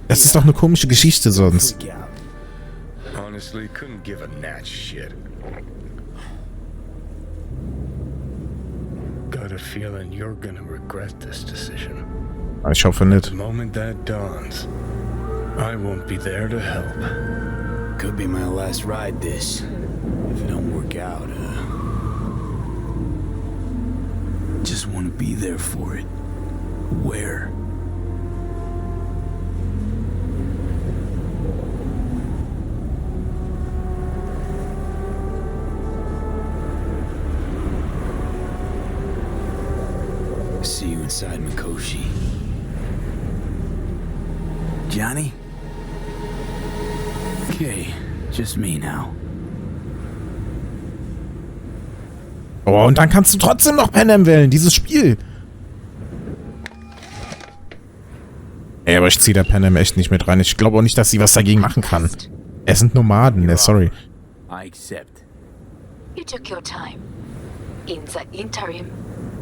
Das ist doch eine komische Geschichte sonst. Honestly, couldn't give a gnat's shit. Got a feeling you're gonna regret this decision. Ich hoffe nicht. The moment that dawns, I won't be there to help. Could be my last ride this, if it don't work out. Just want to be there for it. Where? See you inside Mikoshi. Johnny? Okay, just me now. Oh, und dann kannst du trotzdem noch Panem wählen, dieses Spiel. Ey, aber ich ziehe da Panem echt nicht mit rein. Ich glaube auch nicht, dass sie was dagegen machen kann. Es sind Nomaden, sorry. I accept. You took your time. In the interim,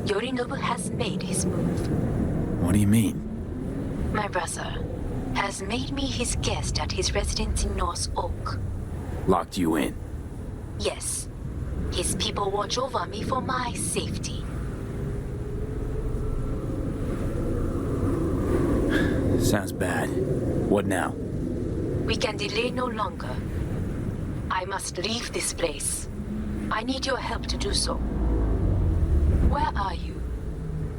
Yorinobu has made his move. What do you mean? My brother has made me his guest at his residence in North Oak. Locked you in? Yes. His people watch over me for my safety. Sounds bad. What now? We can delay no longer. I must leave this place. I need your help to do so. Where are you?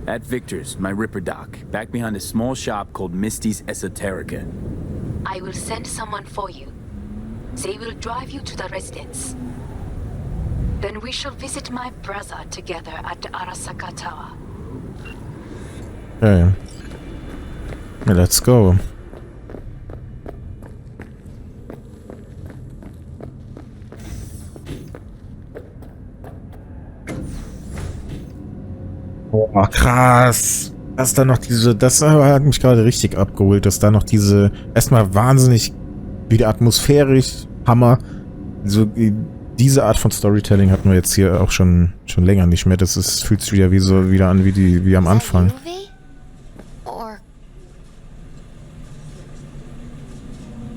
At Victor's, my Ripper dock, back behind a small shop called Misty's Esoterica. I will send someone for you. They will drive you to the residence. Then we shall visit my brother together at the Arasaka Tower. Okay. Let's go. Oh, krass. Dass da noch diese, das hat mich gerade richtig abgeholt, dass da noch diese, erstmal wahnsinnig, wieder atmosphärisch, Hammer. So, diese Art von Storytelling hatten wir jetzt hier auch schon länger nicht mehr. Das ist, fühlt sich wieder an wie am Anfang.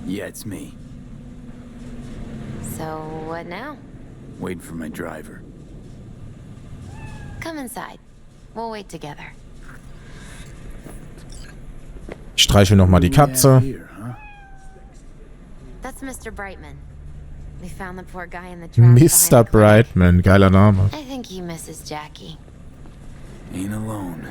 Yeah, it's me. So, what now? Waiting for my driver. Come inside. We'll wait together. Ich streichel nochmal die Katze. That's Mr. Brightman. We found the poor guy in the trash. Mr. Brightman, geiler Name. I think he misses Jackie. Ain't alone.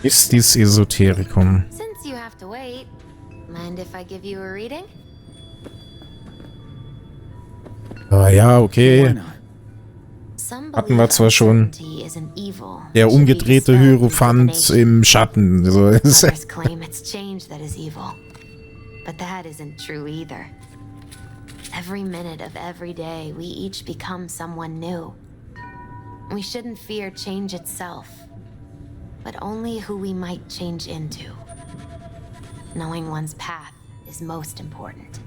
Ist dies Esoterikum? Since you have to wait, mind if I give you a reading? Ah ja, okay. Hatten wir zwar schon. Der umgedrehte Hierophant im Schatten. So ist es. Claim it's change that is evil. But that isn't true either. Every minute of every day, we each become someone new. We shouldn't fear change itself, but only who we might change into. Knowing one's path is most important.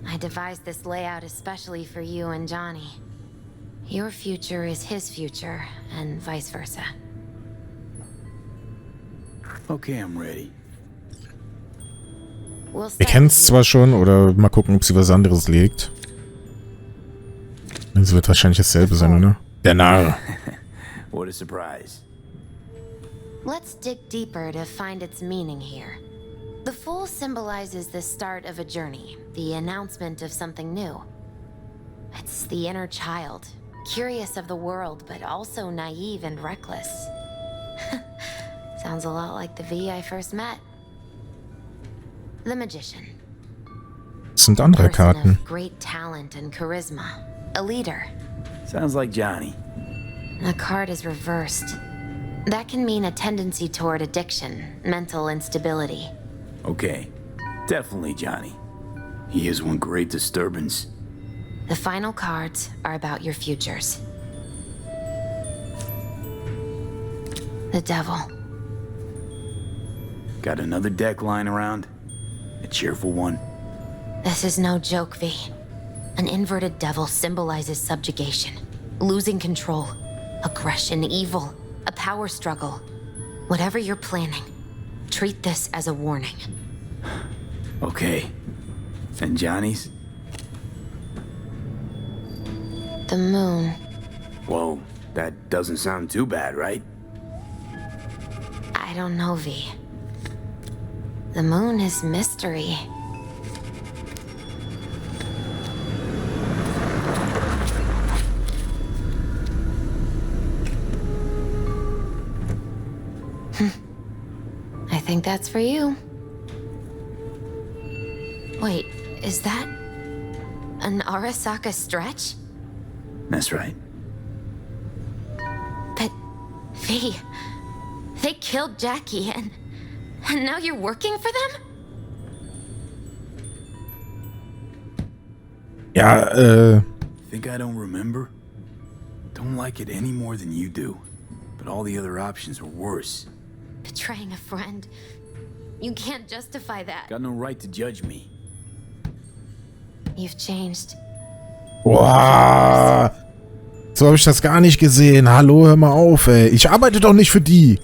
I devised this layout especially for you and Johnny. Your future is his future, and vice versa. Okay, I'm ready. Wir kennen es zwar schon, oder mal gucken, ob sie was anderes legt. Es wird wahrscheinlich dasselbe sein, oder? Der Narr. What a surprise. Let's dig deeper to find its meaning here. The Fool symbolizes the start of a journey, the announcement of something new. It's the inner child, curious of the world, but also naive and reckless. Sounds a lot like the V I first met. The Magician. Das sind andere Karten. Of great talent and charisma. A leader. Sounds like Johnny. The card is reversed. That can mean a tendency toward addiction, mental instability. Okay, definitely Johnny. He is one great disturbance. The final cards are about your futures. The Devil. Got another deck lying around? A cheerful one? This is no joke, V. An inverted devil symbolizes subjugation, losing control, aggression, evil, a power struggle. Whatever you're planning, treat this as a warning. Okay. And Johnny's? The moon. Whoa, that doesn't sound too bad, right? I don't know, V. The moon is mystery. I think that's for you. Wait, is that an Arasaka stretch? That's right. But V, they killed Jackie and now you're working for them? Ja, Think I don't remember? Don't like it any more than you do. But all the other options were worse. Betraying a friend. You can't justify that. Got no right to judge me. You've changed. Boah. So habe ich das gar nicht gesehen. Hallo, hör mal auf, ey. Ich arbeite doch nicht für die.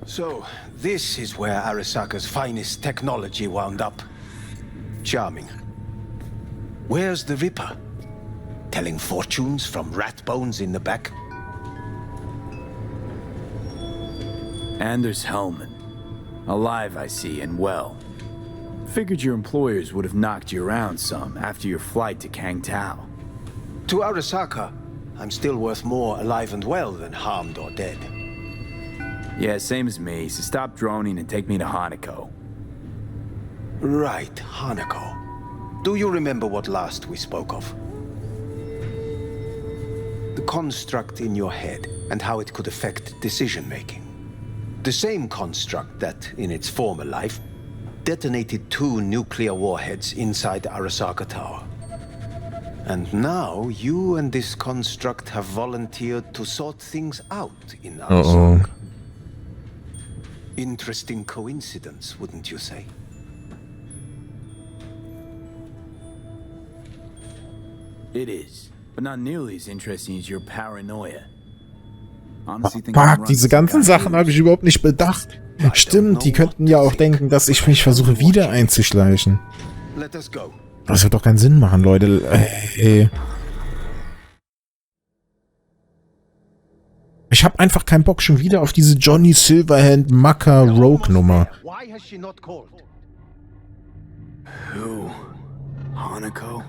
So, this is where Arasaka's finest technology wound up. Charming. Where's the Ripper? Telling fortunes from rat bones in the back? Anders Hellman. Alive, I see, and well. Figured your employers would have knocked you around some after your flight to Kangtao. To Arasaka, I'm still worth more alive and well than harmed or dead. Yeah, same as me, so stop droning and take me to Hanako. Right, Hanako. Do you remember what last we spoke of? The construct in your head and how it could affect decision-making. The same construct that, in its former life, detonated 2 nuclear warheads inside the Arasaka Tower. And now, you and this construct have volunteered to sort things out in Arasaka. Interesting coincidence, wouldn't you say? It is, but not nearly as interesting as your paranoia. Honestly, think I'm Fuck, running diese some ganzen kind of Sachen habe ich überhaupt nicht bedacht. Stimmt, die könnten ja auch denken, dass ich mich versuche, wieder einzuschleichen. Let us go. Das wird doch keinen Sinn machen, Leute. Ey. Ich habe einfach keinen Bock schon wieder auf diese Johnny Silverhand Macker Rogue Nummer. Why has she not called? Who? Hanako?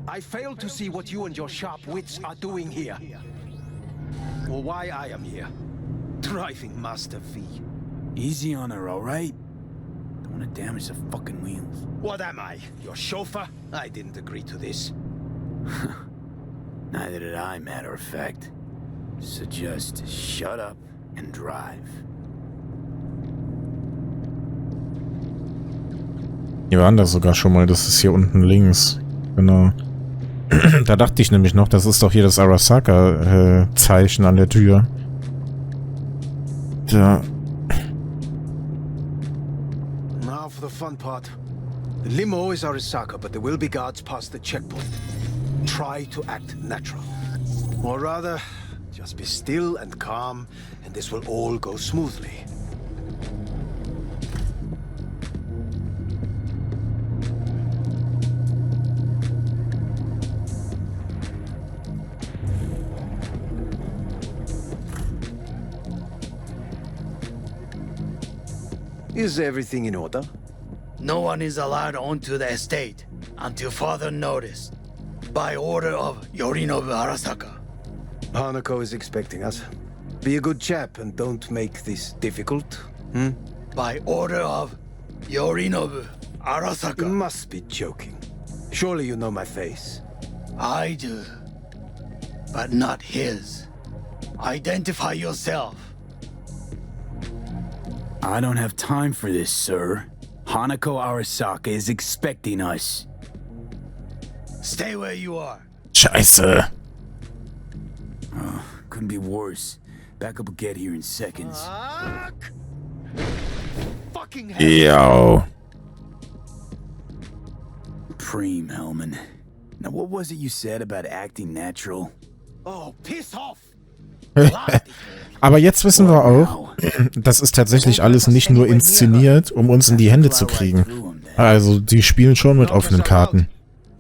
I fail to see what you and your sharp wits are doing here. Or why I am here. Driving Master V. Easy on her, alright? Don't want to damage the fucking wheels. What am I? Your chauffeur? I didn't agree to this. Neither did I, matter of fact. So just shut up and drive. Hier waren das sogar schon mal, das ist hier unten links. Genau. Da dachte ich nämlich noch, das ist doch hier das Arasaka-Zeichen an der Tür. Da. Now for the fun part. The limo is Arasaka, but there will be guards past the checkpoint. Try to act natural. Or rather, just be still and calm, and this will all go smoothly. Is everything in order? No one is allowed onto the estate until further notice. By order of Yorinobu Arasaka. Hanako is expecting us. Be a good chap and don't make this difficult. By order of Yorinobu Arasaka. You must be joking. Surely you know my face. I do. But not his. Identify yourself. I don't have time for this, sir. Hanako Arasaka is expecting us. Stay where you are. Scheiße. Couldn't be worse. Backup will get here in seconds. Fucking hell. Yo. Preem, Hellman. Now, what was it you said about acting natural? Oh, piss off! Aber jetzt wissen wir auch, das ist tatsächlich alles nicht nur inszeniert, um uns in die Hände zu kriegen. Also, die spielen schon mit offenen Karten.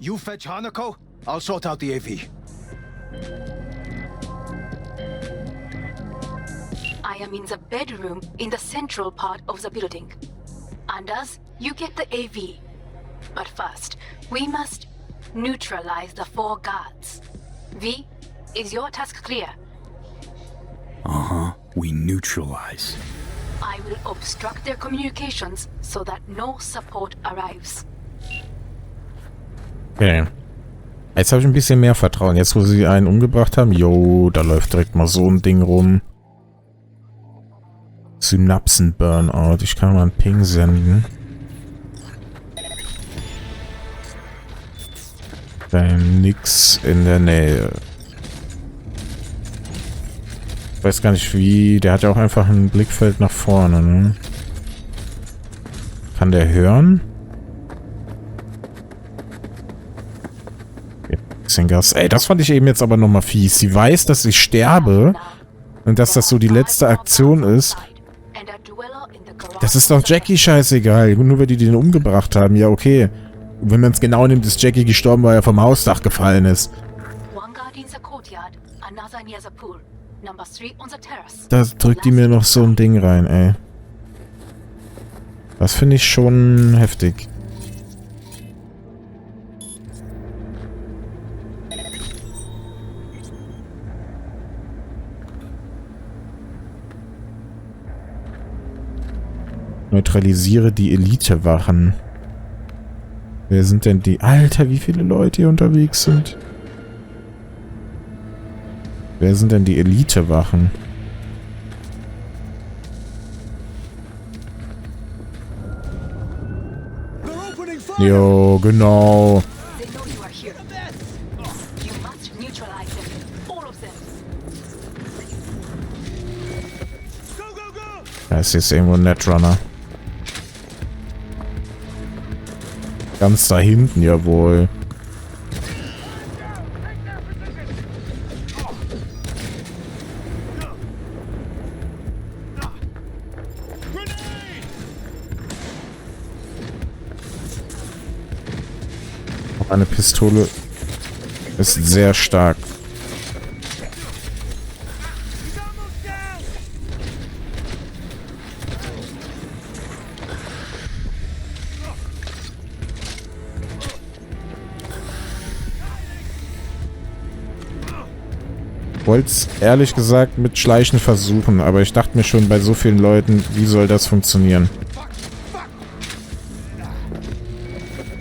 You fetch Hanako, I'll sort out the AV. I am in the bedroom in the central part of the building. Anders, you get the AV. But first, we must neutralize the 4 guards. V, is your task clear? We neutralize. I will obstruct their communications so that no support arrives. Okay. Jetzt habe ich ein bisschen mehr Vertrauen. Jetzt, wo sie einen umgebracht haben, jo, da läuft direkt mal so ein Ding rum. Synapsen-Burnout. Ich kann mal einen Ping senden. Nix in der Nähe. Ich weiß gar nicht wie. Der hat ja auch einfach ein Blickfeld nach vorne, ne? Kann der hören? Bisschen Gas. Ey, das fand ich eben jetzt aber nochmal fies. Sie weiß, dass ich sterbe und dass das so die letzte Aktion ist. Das ist doch Jackie scheißegal. Nur weil die den umgebracht haben. Ja, okay. Wenn man es genau nimmt, ist Jackie gestorben, weil er vom Hausdach gefallen ist. Da drückt die mir noch so ein Ding rein, ey. Das finde ich schon heftig. Neutralisiere die Elitewachen. Wer sind denn die? Alter, wie viele Leute hier unterwegs sind? Wer sind denn die Elitewachen? Jo, genau. Da ist jetzt irgendwo ein Netrunner. Ganz da hinten, jawohl. Eine Pistole ist sehr stark. Ich wollte es ehrlich gesagt mit Schleichen versuchen, aber ich dachte mir schon bei so vielen Leuten, wie soll das funktionieren?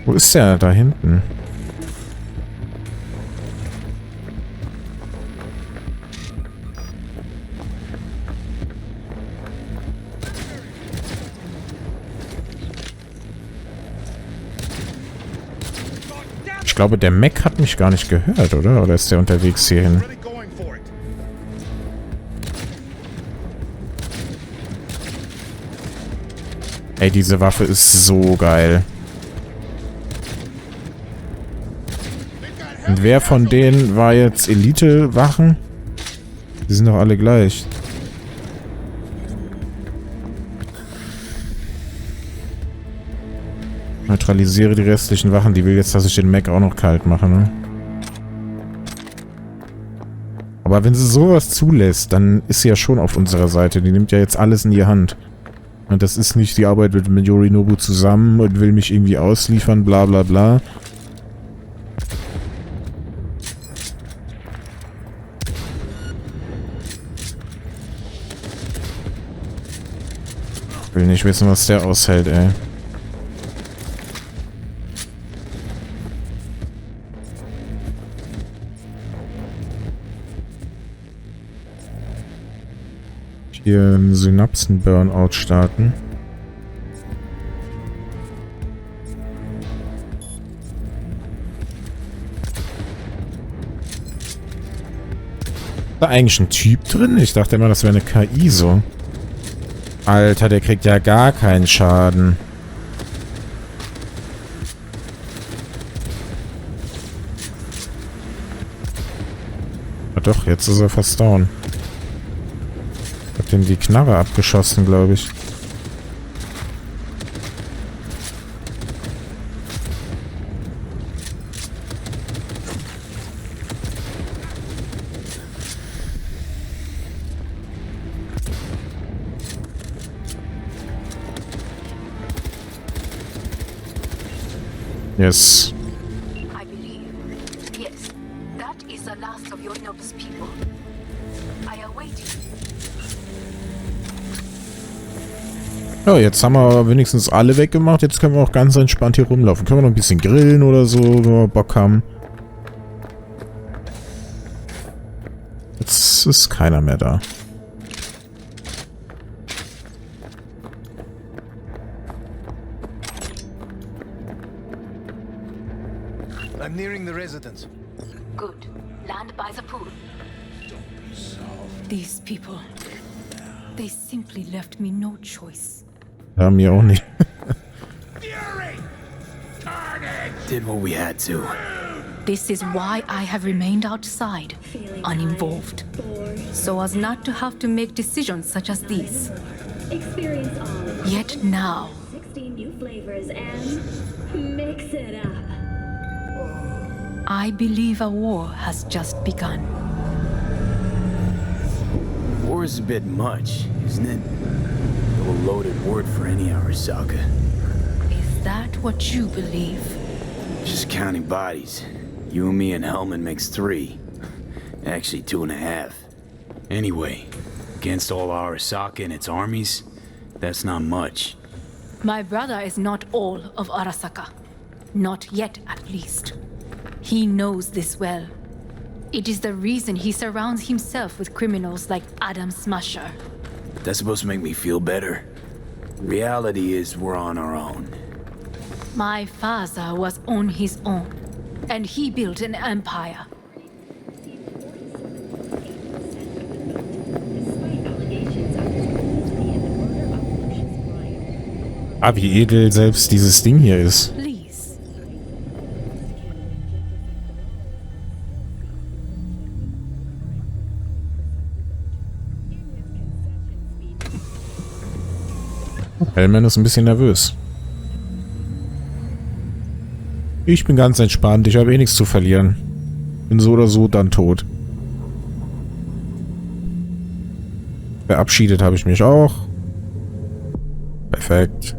Wo ist der da hinten? Ich glaube, der Mech hat mich gar nicht gehört, oder? Oder ist der unterwegs hierhin? Ey, diese Waffe ist so geil. Und wer von denen war jetzt Elite-Wachen? Die sind doch alle gleich. Neutralisiere die restlichen Wachen. Die will jetzt, dass ich den Mech auch noch kalt mache, ne? Aber wenn sie sowas zulässt, dann ist sie ja schon auf unserer Seite. Die nimmt ja jetzt alles in die Hand. Und das ist nicht, die arbeitet mit Yorinobu zusammen und will mich irgendwie ausliefern, bla bla bla. Ich will nicht wissen, was der aushält, ey. Hier einen Synapsen-Burnout starten. Ist da eigentlich ein Typ drin? Ich dachte immer, das wäre eine KI so. Alter, der kriegt ja gar keinen Schaden. doch, jetzt ist er fast down. Hab dem die Knarre abgeschossen, glaube ich. Yes. I believe. Yes, that is the last of Yorinobu's people. I await you. Ja, jetzt haben wir wenigstens alle weggemacht. Jetzt können wir auch ganz entspannt hier rumlaufen. Können wir noch ein bisschen grillen oder so, wenn wir Bock haben. Jetzt ist keiner mehr da. I'm nearing the residence. Good. Land by the pool. These people, they simply left me no choice. Ja, mir auch nicht. Did what we had to. This is why I have remained outside, uninvolved, so as not to have to make decisions such as these. Experience all Yet now, 16 new flavors and mix it up. I believe a war has just begun. War is a bit much, isn't it? A loaded word for any Arasaka. Is that what you believe? Just counting bodies. You and me and Hellman makes 3. Actually 2.5. Anyway, against all Arasaka and its armies, that's not much. My brother is not all of Arasaka. Not yet, at least. He knows this well. It is the reason he surrounds himself with criminals like Adam Smasher. That's supposed to make me feel better. Reality is we're on our own. My father was on his own, and he built an empire. Ah, wie edel selbst dieses Ding hier ist. Please. Hellman ist ein bisschen nervös. Ich bin ganz entspannt. Ich habe eh nichts zu verlieren. Bin so oder so dann tot. Verabschiedet habe ich mich auch. Perfekt.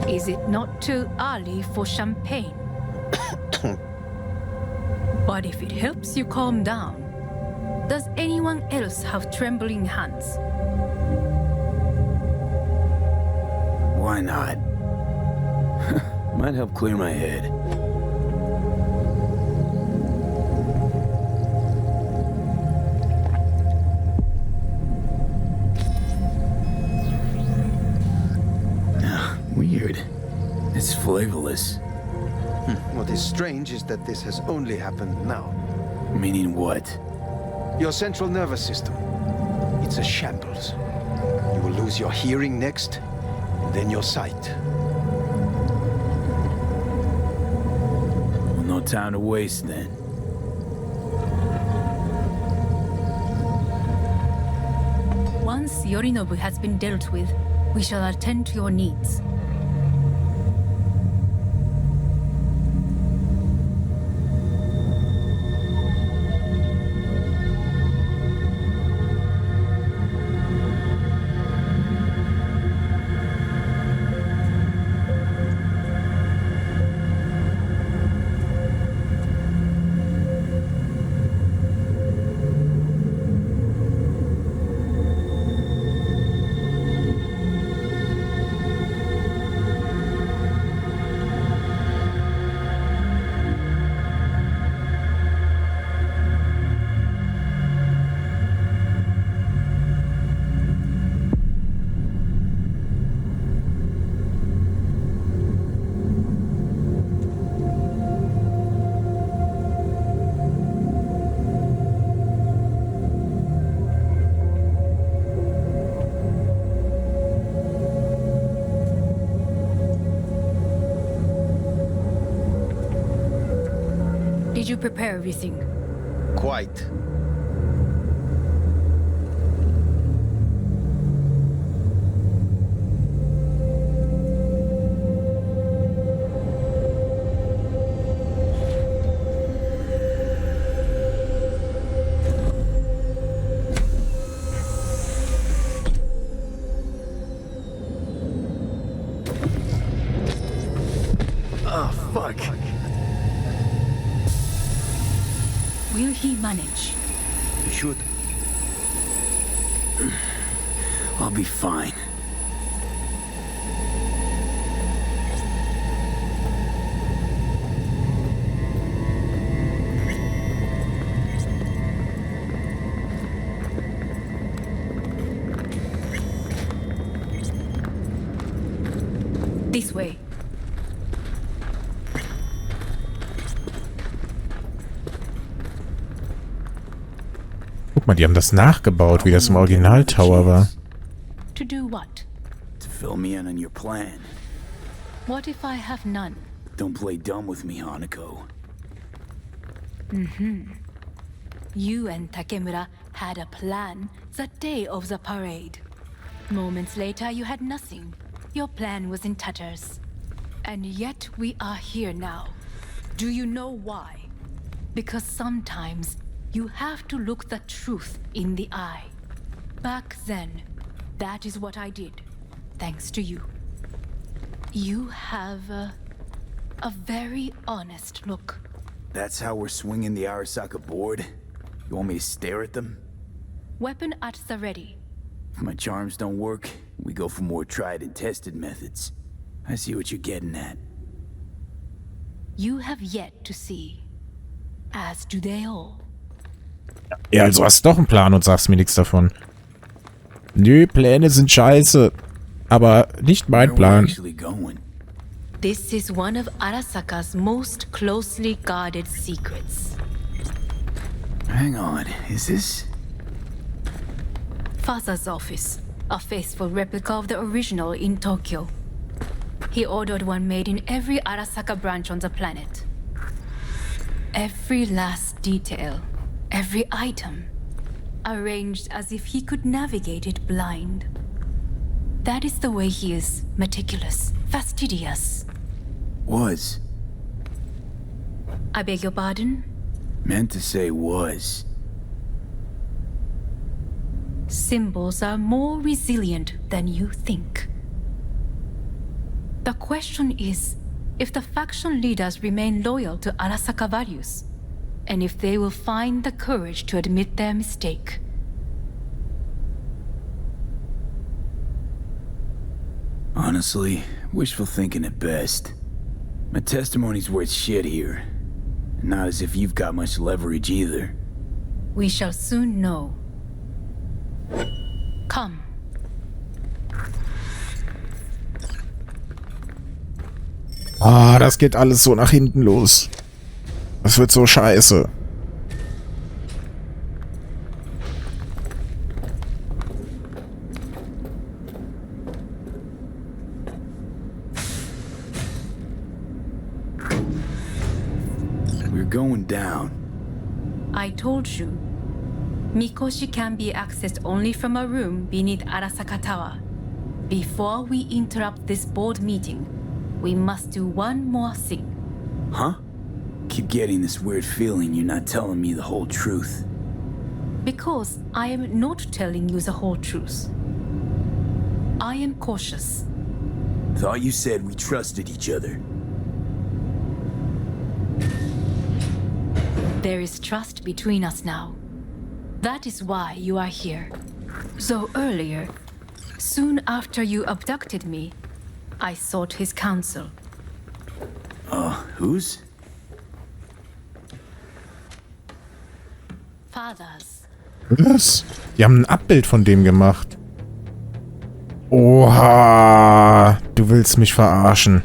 Is it not too early for champagne? But if it helps you calm down, does anyone else have trembling hands? Why not? Might help clear my head. Weird. It's flavorless. What is strange is that this has only happened now. Meaning what? Your central nervous system. It's a shambles. You will lose your hearing next, and then your sight. Well, no time to waste then. Once Yorinobu has been dealt with, we shall attend to your needs. Did you prepare everything? Quite. Oh, fuck. Will he manage? You should. I'll be fine. This way. Guck mal, die haben das nachgebaut, wie das im Original-Tower war. To do what? To fill me in on your plan. What if I have none? Don't play dumb with me, Hanako. You and Takemura had a plan the day of the parade. Moments later, you had nothing. Your plan was in tatters. And yet we are here now. Do you know why? Because sometimes you have to look the truth in the eye. Back then, that is what I did, thanks to you. You have a very honest look. That's how we're swinging the Arasaka board? You want me to stare at them? Weapon at the ready. If my charms don't work, we go for more tried and tested methods. I see what you're getting at. You have yet to see. As do they all. Ja, also hast du doch einen Plan und sagst mir nichts davon. Nö, Pläne sind scheiße. Aber nicht mein Where are we Plan. actually going? This is one of Arasaka's most closely guarded secrets. Hang on, is this... Father's office, a faithful replica of the original in Tokyo. He ordered one made in every Arasaka branch on the planet. Every last detail, every item, arranged as if he could navigate it blind. That is the way he is, meticulous, fastidious. Was. I beg your pardon? Meant to say was. Symbols are more resilient than you think. The question is if the faction leaders remain loyal to Arasaka values, and if they will find the courage to admit their mistake. Honestly, wishful thinking at best. My testimony's worth shit here. Not as if you've got much leverage either. We shall soon know. Come. Ah, das geht alles so nach hinten los. Das wird so scheiße. We're going down. I told you. Mikoshi can be accessed only from a room beneath Arasaka Tower. Before we interrupt this board meeting, we must do one more thing. Huh? Keep getting this weird feeling you're not telling me the whole truth. Because I am not telling you the whole truth. I am cautious. Thought you said we trusted each other. There is trust between us now. That is why you are here. So earlier, soon after you abducted me, I sought his counsel. Whose? Father's. Was? Die haben ein Abbild von dem gemacht. Oha, du willst mich verarschen.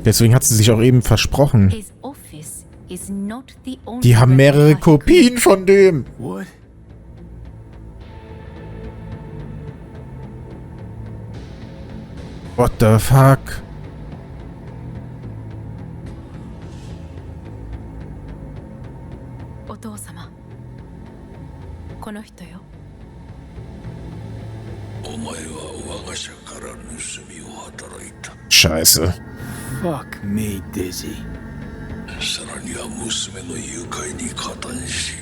Deswegen hat sie sich auch eben versprochen. His office is not the only Die haben mehrere replica he Kopien von dem. What? What the fuck? 人よ。Scheiße. Fuck me, Dizzy. さらには娘の誘拐に加担し、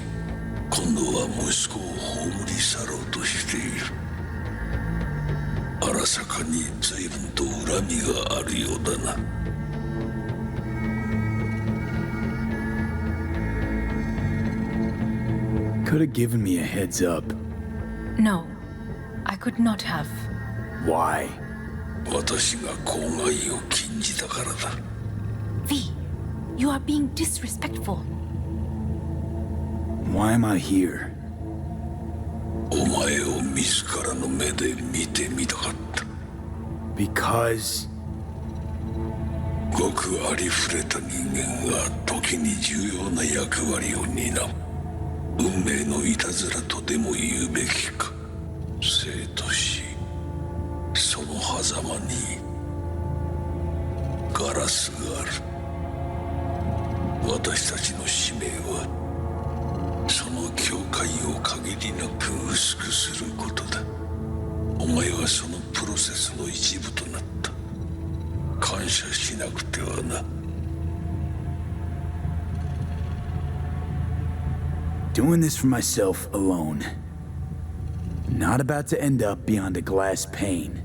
今度は息子を葬り去ろうとしている。荒坂に随分と恨みがあるようだな。Could have given me a heads up. No, I could not have. Why? 私が口外を禁じたからだ。 V, you are being disrespectful. Why am I here? お前を自らの目で見てみたかった。 Because... ごくありふれた人間が時に重要な役割を担う。運命のいたずらとでも言うべきか。生と死、その狭間にガラスがある。私たちの使命はその境界を限りなく薄くすることだ。お前はそのプロセスの一部となった。感謝しなくてはな。 Doing this for myself alone. Not about to end up beyond a glass pane.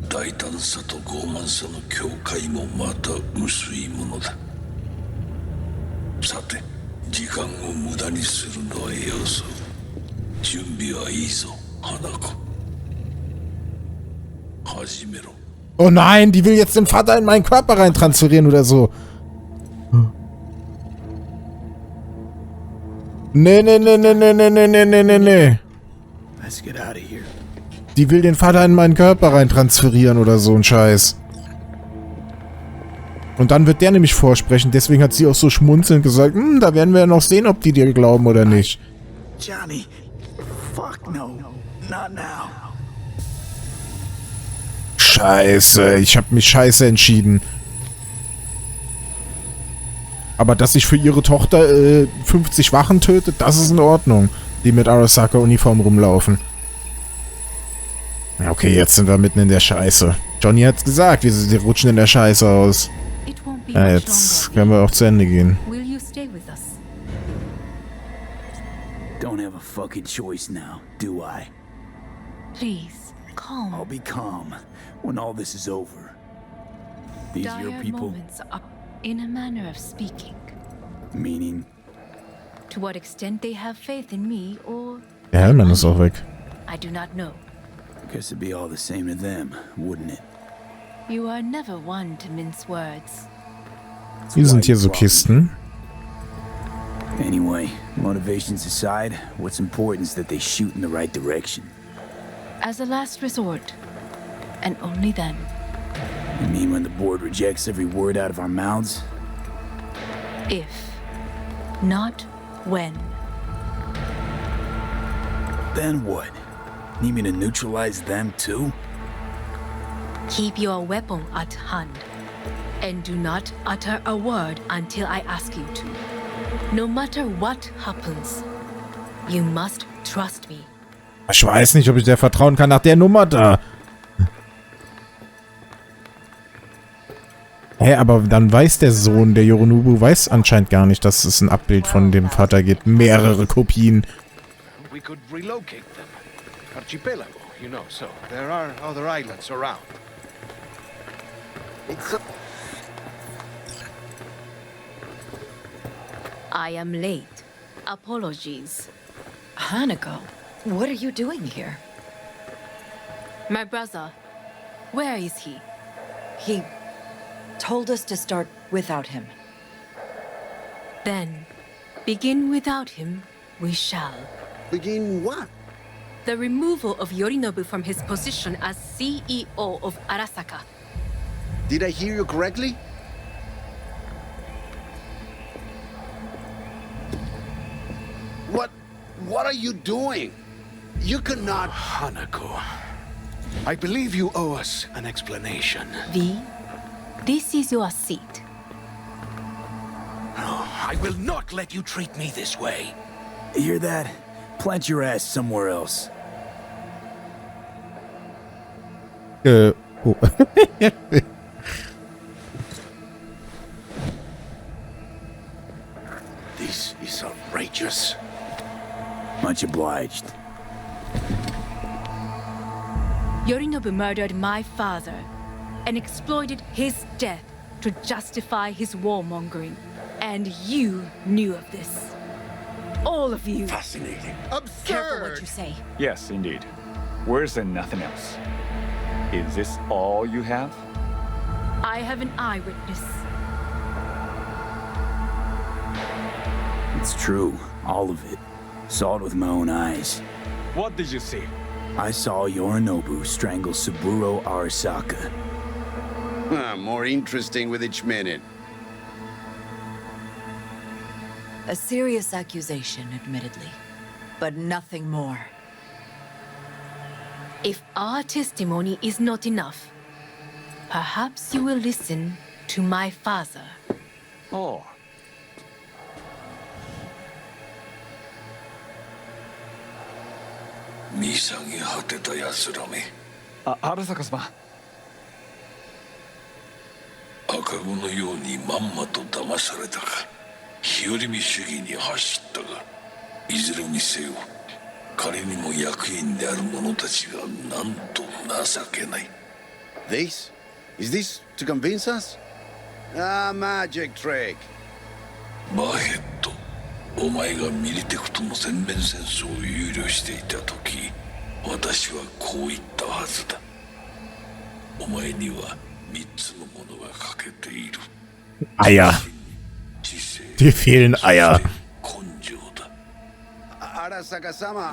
大胆さと傲慢さの境界もまた薄いものだ。さて、時間を無駄にするのはよそう。準備はいいぞ、花子。始めろ。 Oh nein, die will jetzt den Vater in meinen Körper reintransferieren oder so. Nee. Let's get out of here. Die will den Vater in meinen Körper reintransferieren oder so ein Scheiß. Und dann wird der nämlich vorsprechen. Deswegen hat sie auch so schmunzelnd gesagt, da werden wir ja noch sehen, ob die dir glauben oder nicht. Johnny, fuck no, not now. Scheiße, ich habe mich scheiße entschieden. Aber dass ich für ihre Tochter 50 Wachen tötet, das ist in Ordnung. Die mit Arasaka-Uniform rumlaufen. Ja, okay, jetzt sind wir mitten in der Scheiße. Johnny hat's gesagt, wir rutschen in der Scheiße aus. Ja, jetzt können wir auch zu Ende gehen. Will you stay with us? Don't have a fucking choice now, do I? Please, calm. I'll be calm when all this is over. These your Dire people, moments are in a manner of speaking. meaning To what extent they have faith in me or... Der Hellmann ist auch weg. I do not know. guess it'd be all the same to them, wouldn't it? You are never one to mince words. Hier sind hier so Kisten. Anyway, motivations aside, what's important is that they shoot in the right direction. As a last resort. And only then. You mean when the board rejects every word out of our mouths? If. Not when. Then what? Need me to neutralize them too? Keep your weapon at hand. And do not utter a word until I ask you to. No matter what happens, you must trust me. Ich weiß nicht, ob ich der vertrauen kann nach der Nummer da. Hä, aber dann weiß der Sohn, der Yorinobu, weiß anscheinend gar nicht, dass es ein Abbild von dem Vater gibt. Mehrere Kopien. We could relocate them. Archipelago, you know, so there are other islands around. I am late. Apologies. Hanako, what are you doing here? My brother, where is he? He told us to start without him. Then, begin without him, we shall. Begin what? The removal of Yorinobu from his position as CEO of Arasaka. Did I hear you correctly? What are you doing? You cannot... Hanako, I believe you owe us an explanation. V, this is your seat. No, I will not let you treat me this way. You hear that? Plant your ass somewhere else. Oh. This is outrageous. Much obliged. Yorinobu murdered my father and exploited his death to justify his warmongering. And you knew of this. All of you. Fascinating. Careful what you say. Yes, indeed. Worse than nothing else. Is this all you have? I have an eyewitness. It's true, all of it. Saw it with my own eyes. What did you see? I saw Yorinobu strangle Saburo Arasaka. More interesting with each minute. A serious accusation, admittedly, but nothing more. If our testimony is not enough, perhaps you will listen to my father. Oh. Arasaka-sama. 赤子のようにまんまと騙されたか、日和見主義に走ったが、いずれにせよ彼にも役員である者たちがなんと情けない。 This? Is this to convince us? Ah, magic trick. バヘッド、お前がミリテクとの全面戦争を憂慮していた時、私はこう言ったはずだ。お前には3つのものが欠けている。 Eier. Dir fehlen Eier.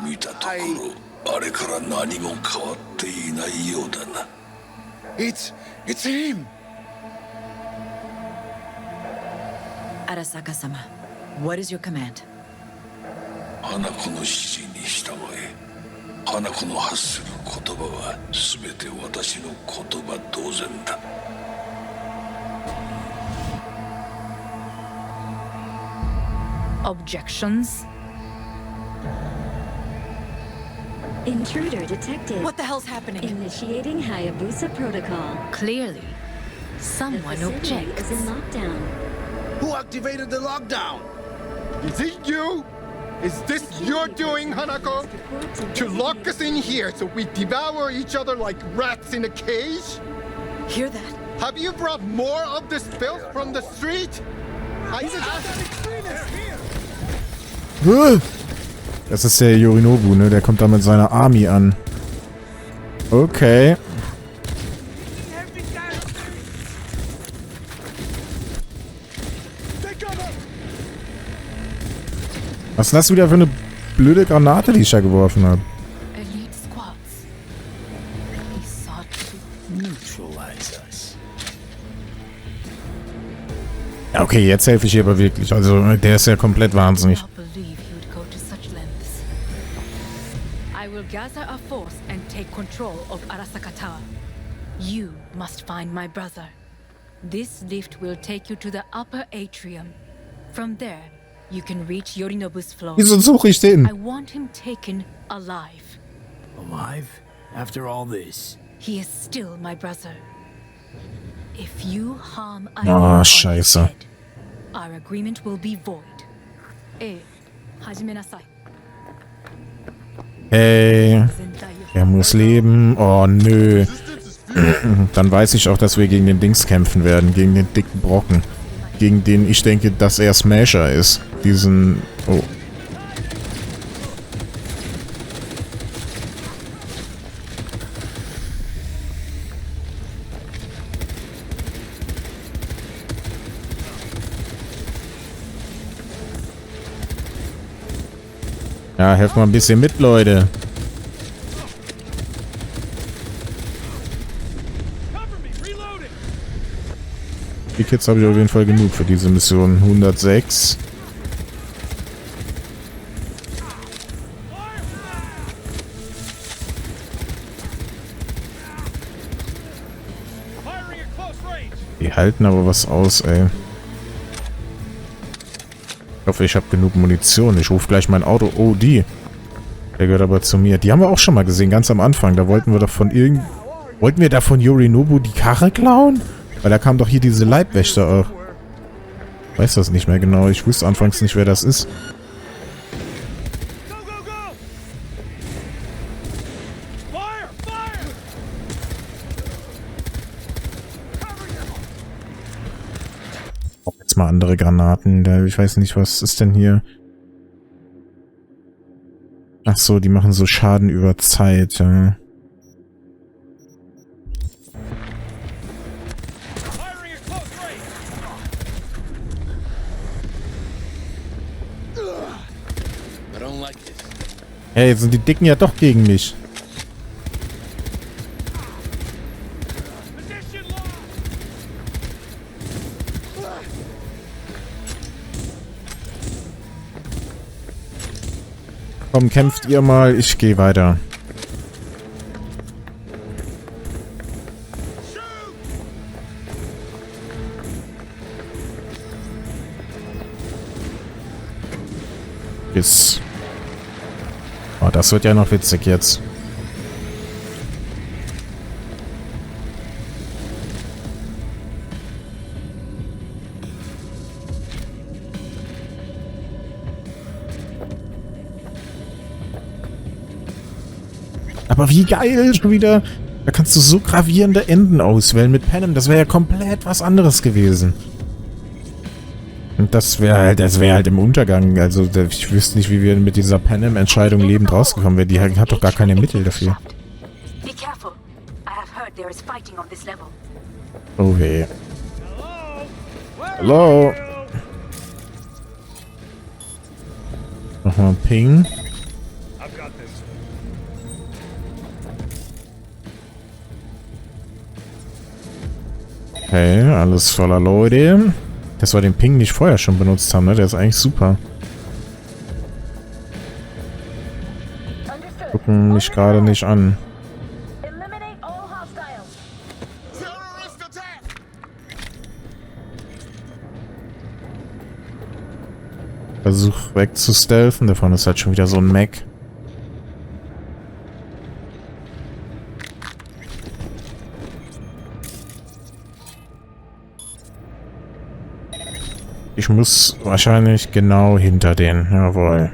見たところ、あれから何も変わっていないようだな。It's him! Arasaka-sama, what is your command? 花子の指示に従え。花子の発する言葉は全て私の言葉同然だ。 Objections? Intruder detected. What the hell's happening? Initiating Hayabusa protocol. Clearly, someone The facility objects. is in lockdown. Who activated the lockdown? Is it you? Is this your doing, Hanako? To lock us in here so we devour each other like rats in a cage? Hear that? Have you brought more of this filth from the street? Das ist der Yorinobu, ne? Der kommt da mit seiner Army an. Okay. Was ist das wieder für eine blöde Granate, die ich da geworfen habe? Elite squads. He sought to Neutralize us. Ja, okay, jetzt helfe ich ihr aber wirklich. Also, der ist ja komplett wahnsinnig. I will gather a force and take control of Arasaka Tower. You must find my brother. This lift will take you to the upper atrium. From there, you can reach Yorinobu's floor. Wieso suche ich den? I want him taken alive. Alive? After all this? He is still my brother. If you harm Scheiße. our agreement will be void. Hajime nasai. Hey, er muss leben. Oh, nö. Dann weiß ich auch, dass wir gegen den Dings kämpfen werden. Gegen den dicken Brocken. Gegen den ich denke, dass er Smasher ist. Diesen... Oh. Ja, helft mal ein bisschen mit, Leute. Die Kids habe ich auf jeden Fall genug für diese Mission. 106. Die halten aber was aus, ey. Ich hoffe, ich habe genug Munition. Ich rufe gleich mein Auto. Oh, die. Der gehört aber zu mir. Die haben wir auch schon mal gesehen, ganz am Anfang. Da wollten wir doch von Wollten wir da von Yorinobu die Karre klauen? Weil da kam doch hier diese Leibwächter auch. Ich weiß das nicht mehr genau. Ich wusste anfangs nicht, wer das ist. Jetzt mal andere Granaten. Ich weiß nicht, was ist denn hier? Ach so, die machen so Schaden über Zeit, ja. Hey, jetzt sind die Dicken ja doch gegen mich. Komm, kämpft ihr mal, ich gehe weiter. Bis. Oh, das wird ja noch witzig jetzt. Aber wie geil schon wieder. Da kannst du so gravierende Enden auswählen mit Panem. Das wäre ja komplett was anderes gewesen. Und das wäre halt im Untergang. Also ich wüsste nicht, wie wir mit dieser Panem-Entscheidung lebend rausgekommen wären. Die hat doch gar keine Mittel dafür. Oh weh. Hallo? Nochmal ein Ping. Okay, alles voller Leute. Dass wir den Ping nicht vorher schon benutzt haben, ne? Der ist eigentlich super. Gucken mich gerade nicht an. Versuch wegzustealthen. Davon ist halt schon wieder so ein Mac. Ich muss wahrscheinlich genau hinter denen. Jawohl.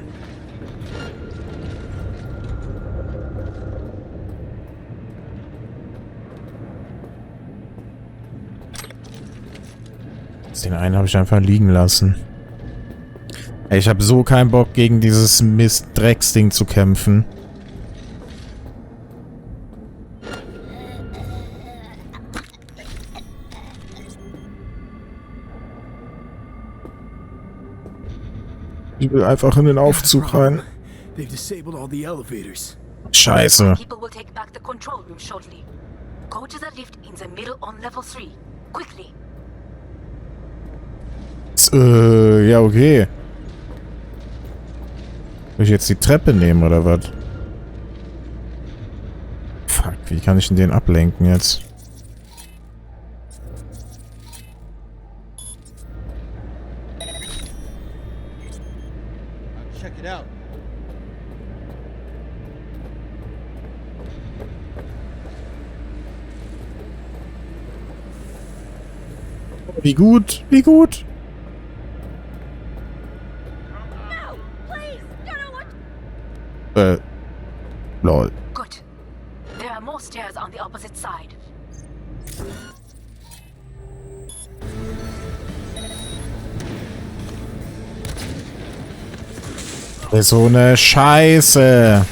Den einen habe ich einfach liegen lassen. Ey, ich habe so keinen Bock, gegen dieses Mist-Drecksding zu kämpfen. Ich will einfach in den Aufzug rein. Scheiße. Ja, okay. Soll ich jetzt die Treppe nehmen, oder was? Fuck, wie kann ich denn den ablenken jetzt? Wie gut, wie gut. Lol. Good. There are more stairs on the opposite side. So eine Scheiße.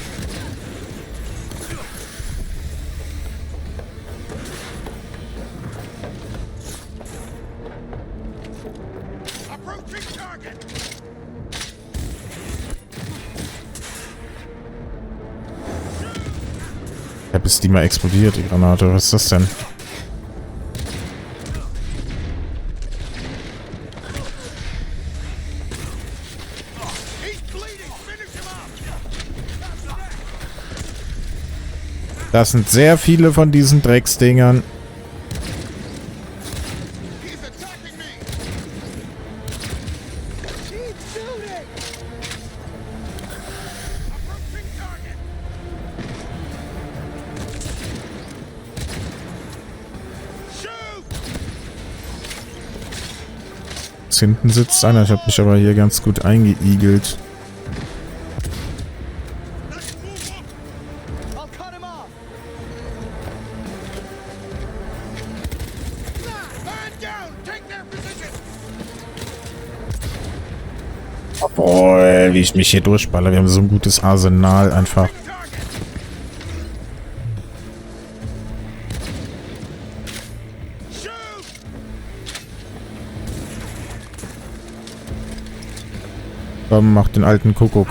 Ja, bis die mal explodiert, die Granate. Was ist das denn? Das sind sehr viele von diesen Drecksdingern. Rechts hinten sitzt einer. Ich habe mich aber hier ganz gut eingeigelt. Boah, wie ich mich hier durchballer. Wir haben so ein gutes Arsenal einfach. Komm, mach den alten Kuckuck.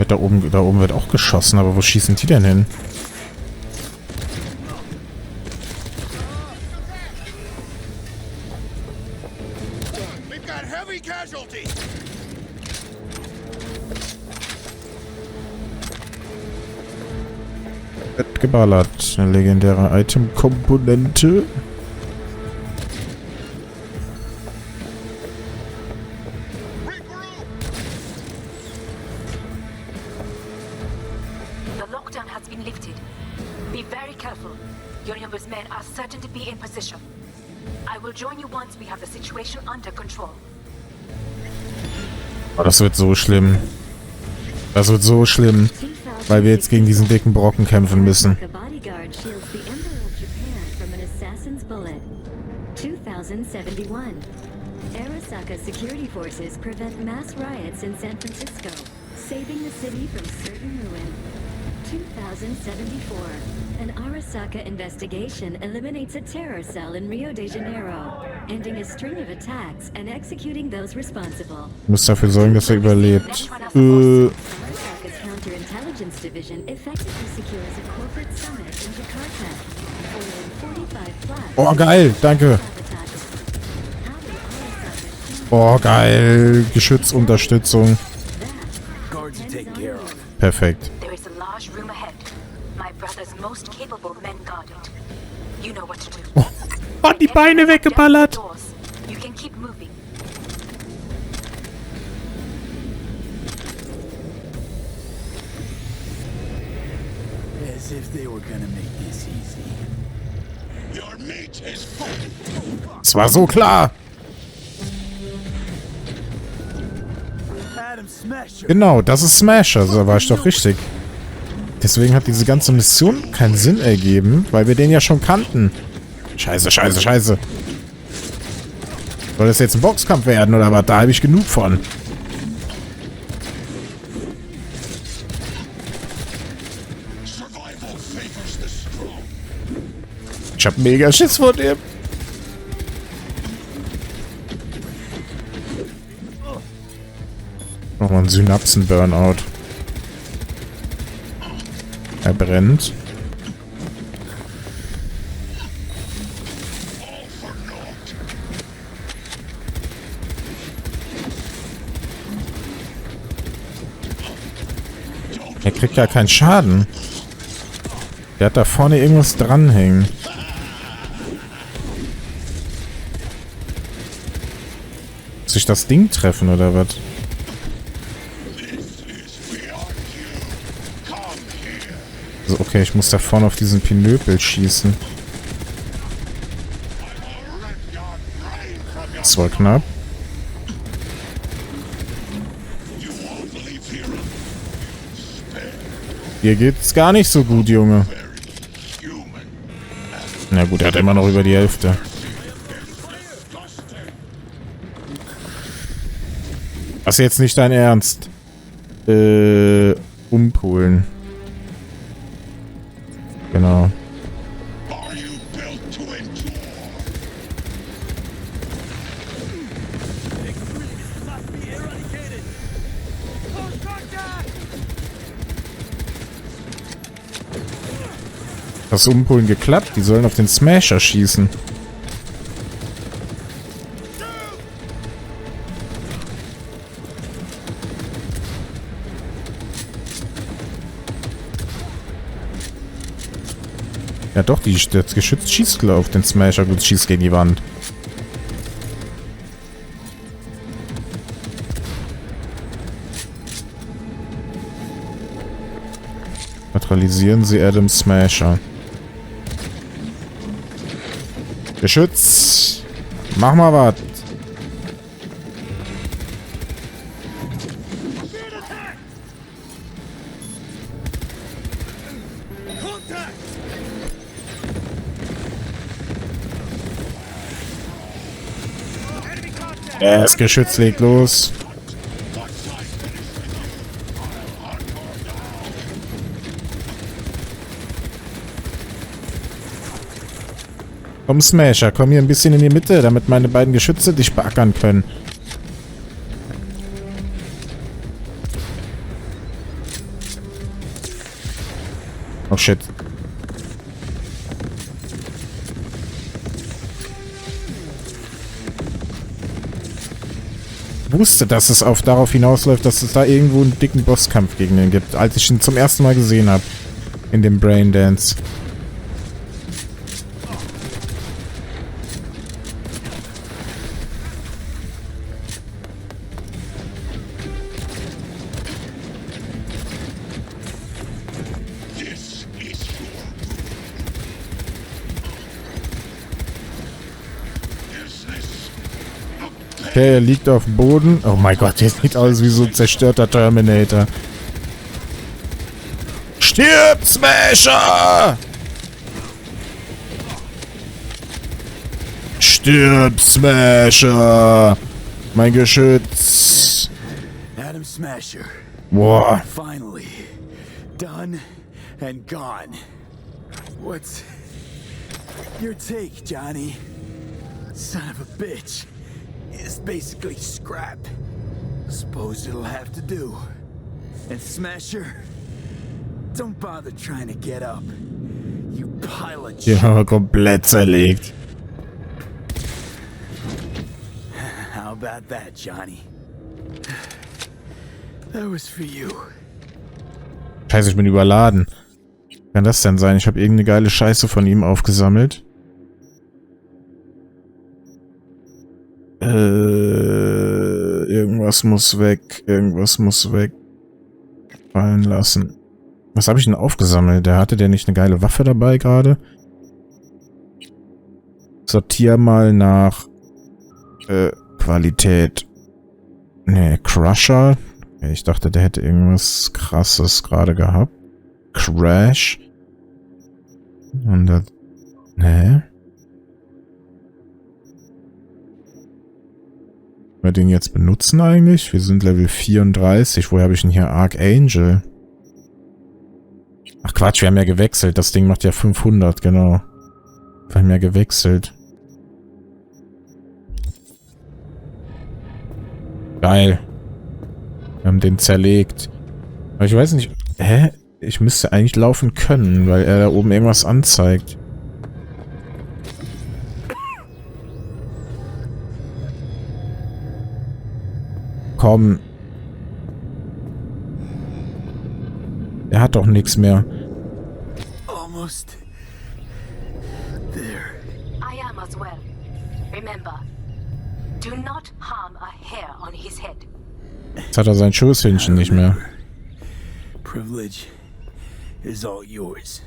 Da oben wird auch geschossen, aber wo schießen die denn hin? Wird geballert. Eine legendäre Item-Komponente. The lockdown has been lifted. Be very careful. Your numbers men are certain to be in position. I will join you once we have the situation under control. Oh, das wird so schlimm. Das wird so schlimm. Weil wir jetzt gegen diesen dicken Brocken kämpfen müssen. 2071. Arasaka security forces prevent mass riots in San Francisco, saving the city from certain ruin. 2074. An Arasaka investigation eliminates a terror cell in Rio de Janeiro, ending a string of attacks and executing those responsible. Muss dafür sorgen, dass er überlebt. Arasaka's counterintelligence division effectively secures a corporate summit in Jakarta. Following 45 flags. Oh, geil. Danke. Oh, geil. Geschützunterstützung. Perfekt. Oh, die Beine weggeballert. Es war so klar. Genau, das ist Smasher, so war ich doch richtig. Deswegen hat diese ganze Mission keinen Sinn ergeben, weil wir den ja schon kannten. Scheiße, scheiße, scheiße. Soll das jetzt ein Boxkampf werden oder was? Da habe ich genug von. Ich hab mega Schiss vor dem. Nochmal ein Synapsen-Burnout. Er brennt. Er kriegt ja keinen Schaden. Der hat da vorne irgendwas dranhängen. Muss ich das Ding treffen oder was? Also okay, ich muss da vorne auf diesen Pinöpel schießen. Das war knapp. Hier geht's gar nicht so gut, Junge. Na gut, er hat immer noch über die Hälfte. Das ist jetzt nicht dein Ernst. Umpolen. Genau. Das Umpolen geklappt. Die sollen auf den Smasher schießen. Ja doch, das Geschütz schießt auf den Smasher. Gut, schießt gegen die Wand. Neutralisieren Sie Adam Smasher. Geschütz! Mach mal was! Das Geschütz legt los. Komm, Smasher, komm hier ein bisschen in die Mitte, damit meine beiden Geschütze dich beackern können. Oh shit. Ich wusste, dass es darauf hinausläuft, dass es da irgendwo einen dicken Bosskampf gegen den gibt, als ich ihn zum ersten Mal gesehen habe. In dem Braindance. Okay, er liegt auf dem Boden. Oh mein Gott, der sieht aus wie so ein zerstörter Terminator. Stirb, Smasher! Stirb, Smasher! Mein Geschütz! Adam Smasher. Boah. Finally. Done and gone. What's your take, Johnny? Son of a bitch. It's basically scrap. Suppose it'll have to do. And Smasher, don't bother trying to get up. You pile of shit. Ja, komplett zerlegt. How about that, Johnny? That was for you. Scheiße, ich bin überladen. Wie kann das denn sein? Ich habe irgendeine geile Scheiße von ihm aufgesammelt. Irgendwas muss weg. Irgendwas muss weg. Fallen lassen. Was habe ich denn aufgesammelt? Hatte der nicht eine geile Waffe dabei gerade? Sortier mal nach Qualität. Ne, Crusher. Ich dachte, der hätte irgendwas Krasses gerade gehabt. Crash. Und das... Ne? Wir den jetzt benutzen eigentlich? Wir sind Level 34. Woher habe ich denn hier Archangel? Ach Quatsch, wir haben ja gewechselt. Das Ding macht ja 500, genau. Wir haben ja gewechselt. Geil. Wir haben den zerlegt. Aber ich weiß nicht... Hä? Ich müsste eigentlich laufen können, weil er da oben irgendwas anzeigt. Komm. Er hat doch nichts mehr. Almost there. I am as well. Remember, do not harm a hair on his head. Jetzt hat er sein Schoßhündchen nicht mehr. Privilege is all yours.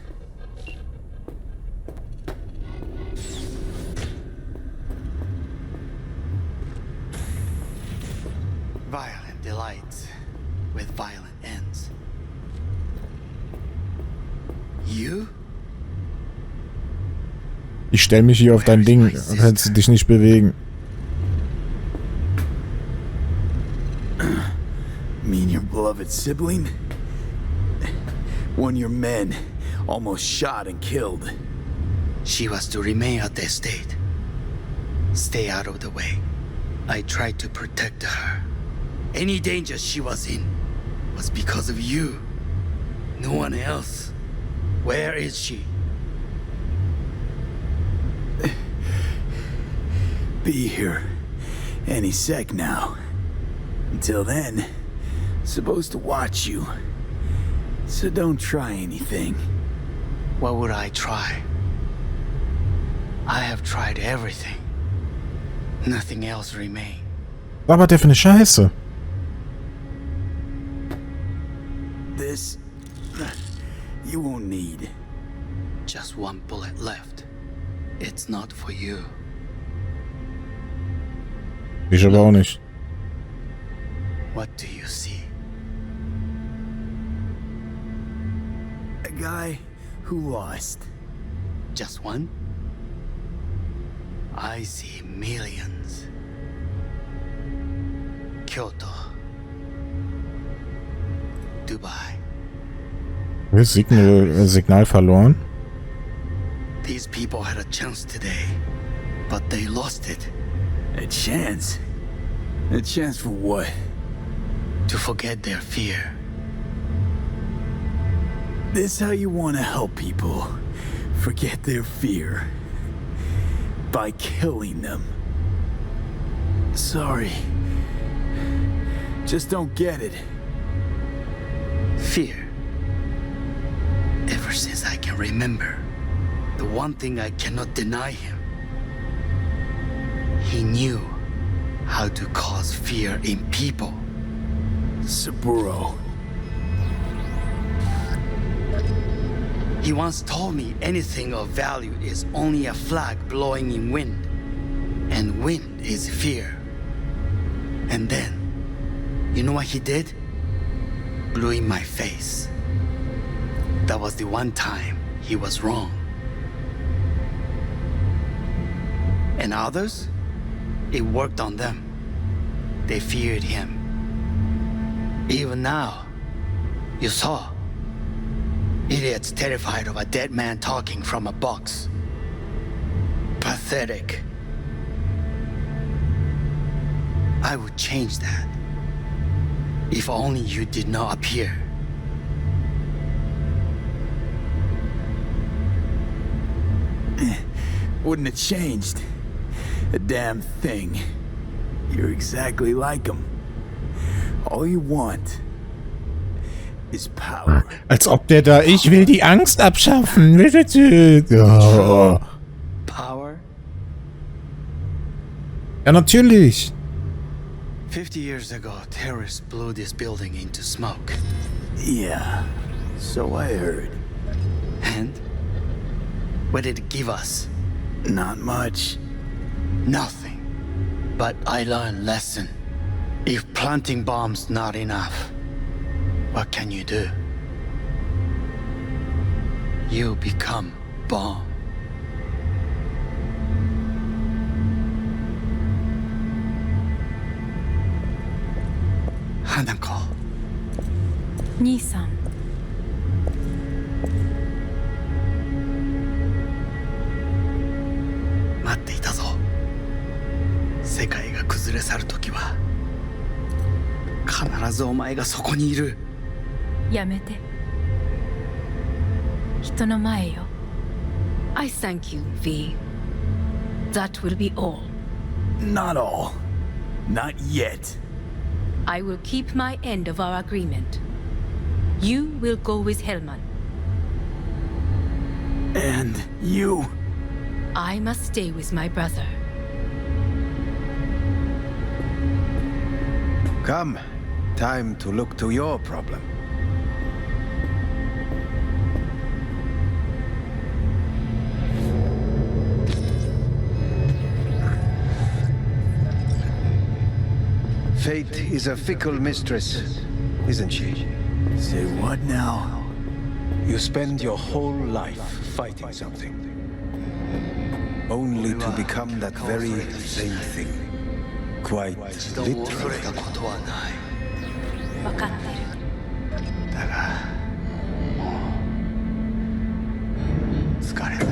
Violent delights with violent ends. You? Ich stell mich hier auf dein Ding, dann kannst du dich nicht bewegen. Mean your beloved sibling? One of your men almost shot and killed. She was to remain at the estate. Stay out of the way. I tried to protect her. Any danger she was in was because of you. No one else. Where is she? Be here any sec now. Until then, supposed to watch you. So don't try anything. What would I try? I have tried everything. Nothing else remains. Was war der für eine You won't need. Just one bullet left. It's not for you. Ich aber auch nicht. What do you see? A guy who lost. Just one? I see millions. Kyoto. Dubai. Signal verloren. These people had a chance today, but they lost it. A chance? A chance for what? To forget their fear. This how you want to help people forget their fear? By killing them. Sorry. Just don't get it. Fear. Ever since I can remember, the one thing I cannot deny him. He knew how to cause fear in people. Saburo. He once told me anything of value is only a flag blowing in wind. And wind is fear. And then, you know what he did? Blew in my face. That was the one time he was wrong. And others? It worked on them. They feared him. Even now, you saw. Idiots terrified of a dead man talking from a box. Pathetic. I would change that. If only you did not appear. Wouldn't have changed a damn thing. You're exactly like him. All you want is power. Als ob der da, ich will die Angst abschaffen. Oh. Power? Ja, natürlich. 50 years ago, terrorists blew this building into smoke. Yeah, so I heard. And? What did it give us? Not much. Nothing. But I learned a lesson. If planting bombs not enough, what can you do? You become bomb. Hanako. 兄さん。待っていたぞ。世界が崩れ去るときは必ずお前がそこにいる。やめて。人の前よ。I thank you, V. That will be all. Not all. Not yet. I will keep my end of our agreement. You will go with Hellman. And you? I must stay with my brother. Come. Time to look to your problem. Fate is a fickle mistress, isn't she? Say what now? You spend your whole life fighting something, only to become that very same thing. Quite literally. 分かってる。だが、もう疲れた。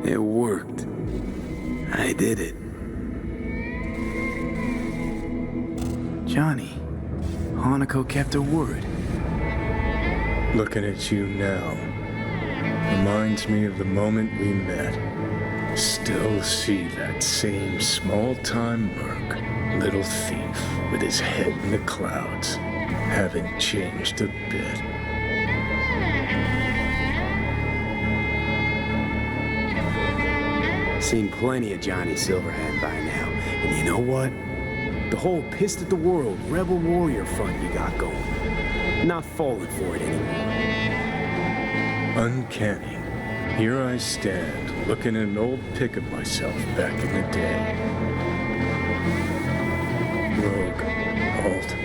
It worked. I did it. Johnny, Hanako kept her word. Looking at you now reminds me of the moment we met. Still see that same small-time merc, little thief with his head in the clouds. Haven't changed a bit. Seen plenty of Johnny Silverhand by now. And you know what? The whole pissed at the world rebel warrior front you got going. Not falling for it anymore. Uncanny. Here I stand, looking at an old pic of myself back in the day. Rogue, Halt,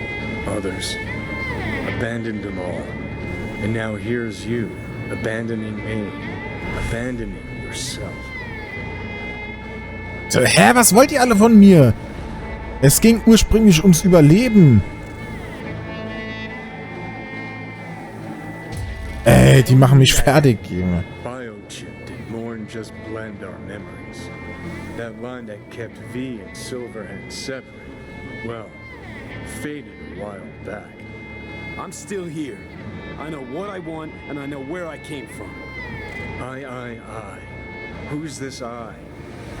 others. Abandoned them all. And now here's you, abandoning me. Abandoning yourself. So, hä, was wollt ihr alle von mir? Es ging ursprünglich ums Überleben. Ey, die machen mich fertig, Junge. Biochip did more than just blend our memories. That line that kept V and Silverhand separate, well, faded a while back. I'm still here. I know what I want and I know where I came from. I. Who's this I?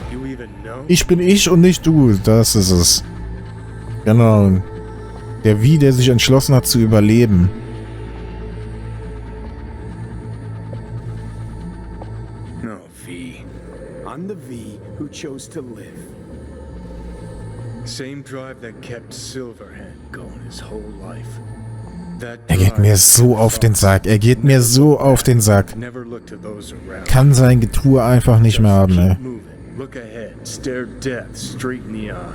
You even know? Ich bin ich und nicht du. Das ist es. Genau. Der Wie, der sich entschlossen hat zu überleben. No, V. I'm the V who chose to live. Same drive that kept Silverhand going his whole life. Er geht mir so auf den Sack. Er geht mir so auf den Sack. Kann sein Getue einfach nicht mehr haben, ey. Look ahead, stare death straight in the eye.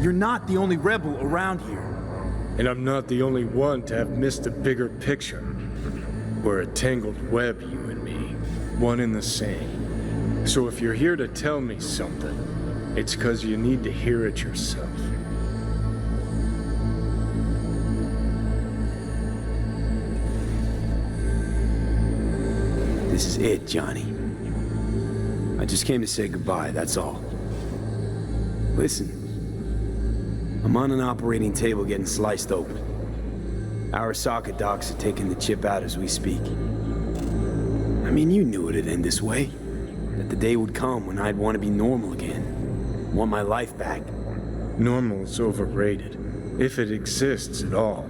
You're not the only rebel around here. And I'm not the only one to have missed a bigger picture. We're a tangled web, you and me. One and the same. So if you're here to tell me something, it's because you need to hear it yourself. This is it, Johnny. I just came to say goodbye, that's all. Listen, I'm on an operating table getting sliced open. Arasaka docs are taking the chip out as we speak. I mean, you knew it'd end this way. That the day would come when I'd want to be normal again. Want my life back. Normal's overrated. If it exists at all.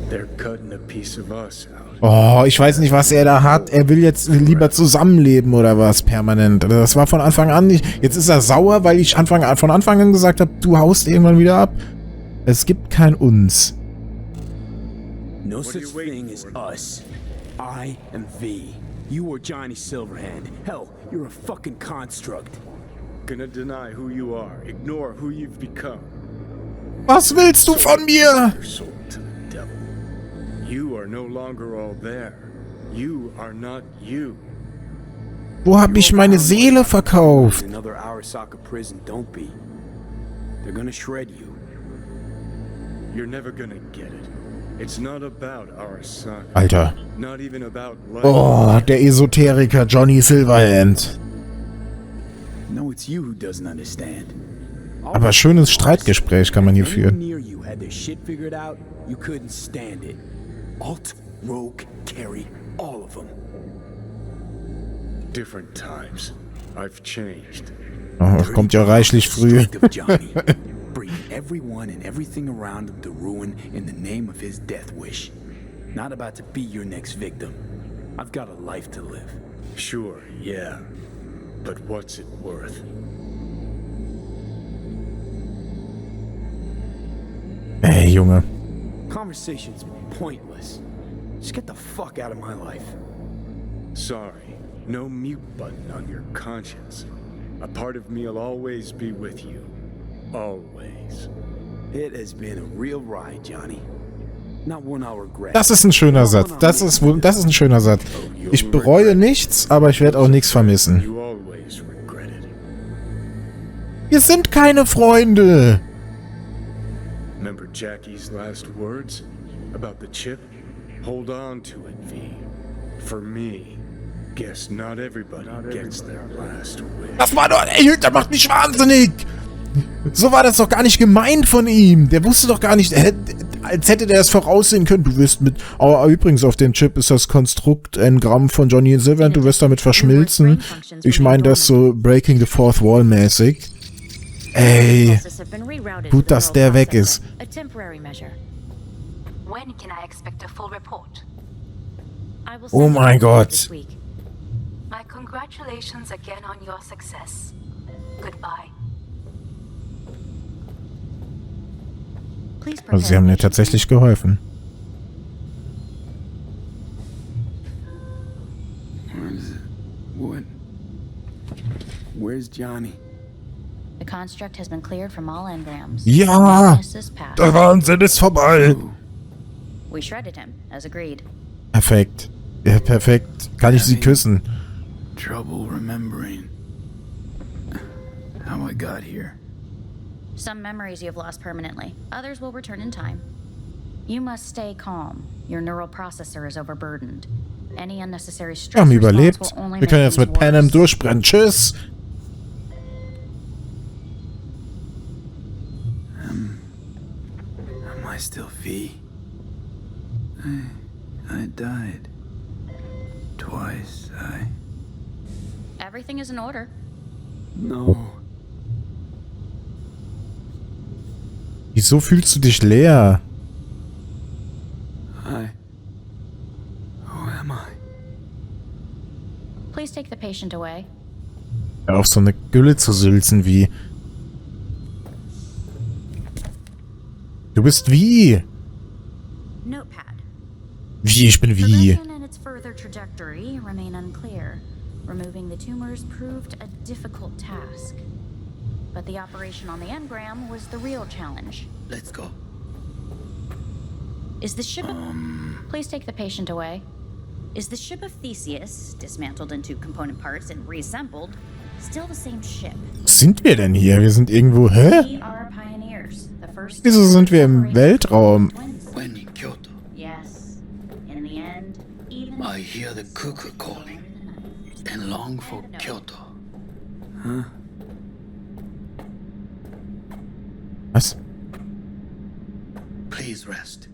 They're cutting a piece of us out. Oh, ich weiß nicht, was er da hat. Er will jetzt lieber zusammenleben oder was permanent. Das war von Anfang an nicht. Jetzt ist er sauer, weil ich von Anfang an gesagt habe, du haust irgendwann wieder ab. Es gibt kein Uns. No such thing as us. I am V. You are Johnny Silverhand. Hell, you're a fucking construct. Gonna deny who you are. Ignore who you've become. Was willst du von mir? You are no longer all there. You are not you. Wo hab ich meine Seele verkauft? Another Arasaka prison, don't be. They're gonna shred you. You're never gonna get it. It's not about Arasaka. Alter. Not even about life. Oh, der Esoteriker Johnny Silverhand. No, it's you who doesn't understand. Aber schönes Streitgespräch kann man hier führen. Alt, Rogue, Carry, all of them. Different times. I've changed. Oh, kommt ja reichlich früh. Bring everyone and everything around him to ruin in the name of his death wish. Not about to be your next victim. I've got a life to live. Sure, yeah. But what's it worth? Ey, Junge. Conversation's pointless. Just get the fuck out of my life. Sorry, no mute button on your conscience. A part of me'll always be with you. Always. It has been a real ride, Johnny. Not one I'll regret. Das ist ein schöner Satz. Das ist ein schöner Satz. Ich bereue nichts, aber ich werde auch nichts vermissen. Wir sind keine Freunde. Remember Jackie's last words about the chip? Hold on to it, V. For me. guess not everybody gets their last wish. Das war doch... Ey, der macht mich wahnsinnig! So war das doch gar nicht gemeint von ihm. Der wusste doch gar nicht... als hätte der es voraussehen können. Du wirst mit... Oh, übrigens, auf dem Chip ist das Konstrukt Engramm von Johnny und Sylvan. Du wirst damit verschmilzen. Ich meine das so Breaking the Fourth Wall mäßig. Ey. Gut, dass der weg ist. Oh mein Gott. My congratulations again on your success. Goodbye. Also sie haben mir tatsächlich geholfen. Where's Johnny? The construct has been cleared from all engrams. Ja! Der Wahnsinn ist vorbei! We shredded him, as agreed. Perfekt. Ja, perfekt. Kann ich sie küssen? Trouble remembering how I got here. Some memories you have lost permanently. Others will return in time. You must stay calm. Your neural processor is overburdened. Any unnecessary stress Wir haben überlebt. will only Wir können make jetzt mit things Panem worse. durchbrennen. Tschüss! Am I still V? I died. Twice, Everything is in order. No. Wieso fühlst du dich leer? Who am I? Please take the patient away. Hör auf, so eine Gülle zu sülzen wie... Du bist wie? Notepad. Wie? Ich bin wie? Progression and its further trajectory remain unclear. Removing the tumors proved a difficult task. But the operation on the engram was the real challenge. Let's go. Is the ship of... Please take the patient away. Is the ship of Theseus, dismantled into component parts and reassembled, still the same ship? Was sind wir denn hier? Wir sind irgendwo... Hä? We are pioneers. The first... Wieso sind wir im Weltraum? When in Kyoto, Yes. In the end, even... I hear the cuckoo calling and long for Kyoto. Huh? Was? Please rest.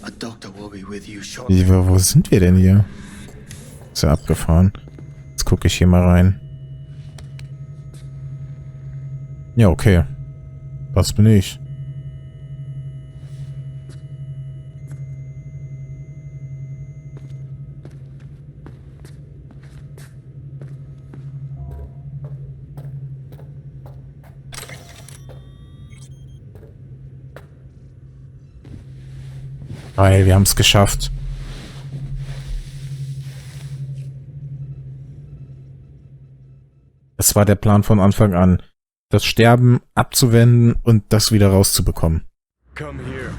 A doctor will be with you shortly. Wie, wo sind wir denn hier? Ist ja abgefahren. Jetzt gucke ich hier mal rein. Ja, okay. Was bin ich? Geil, wir haben es geschafft. Das war der Plan von Anfang an. Das Sterben abzuwenden und das wieder rauszubekommen. Come here.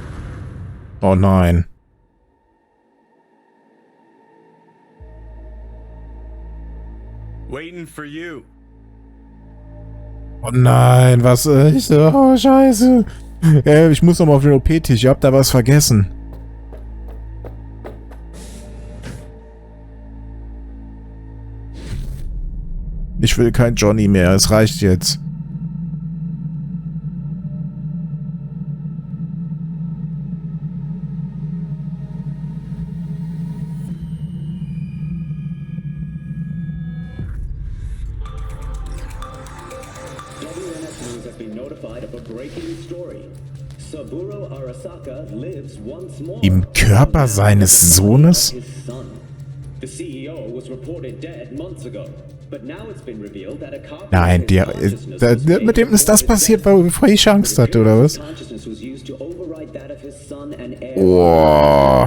Oh nein. Waiting for you. Oh nein, was ist? Oh, scheiße. Ich muss nochmal auf den OP-Tisch. Ich hab da was vergessen. Ich will kein Johnny mehr. Es reicht jetzt. Im Körper seines Sohnes? Nein, mit dem ist das passiert, bevor ich Angst hatte, oder was? Oh.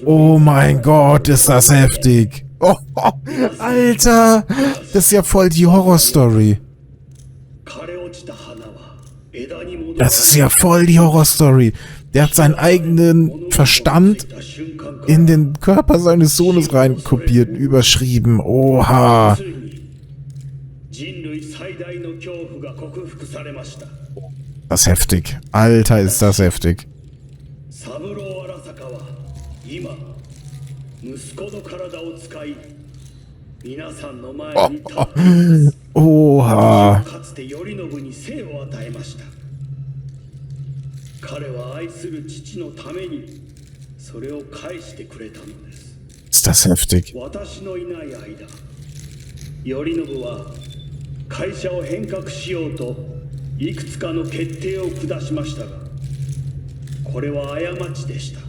Oh mein Gott, ist das heftig. Oh, oh, Alter, das ist ja voll die Horrorstory. Das ist ja voll die Horrorstory. Der hat seinen eigenen Verstand in den Körper seines Sohnes reinkopiert, überschrieben. Oha. Das ist heftig. Alter, ist das heftig. Oha. 彼は愛する父のためにそれを返してくれたのです。 Ist das heftig. 私のいない間、頼信は会社を変革しようといくつかの決定を下しましたが、これは過ちでした。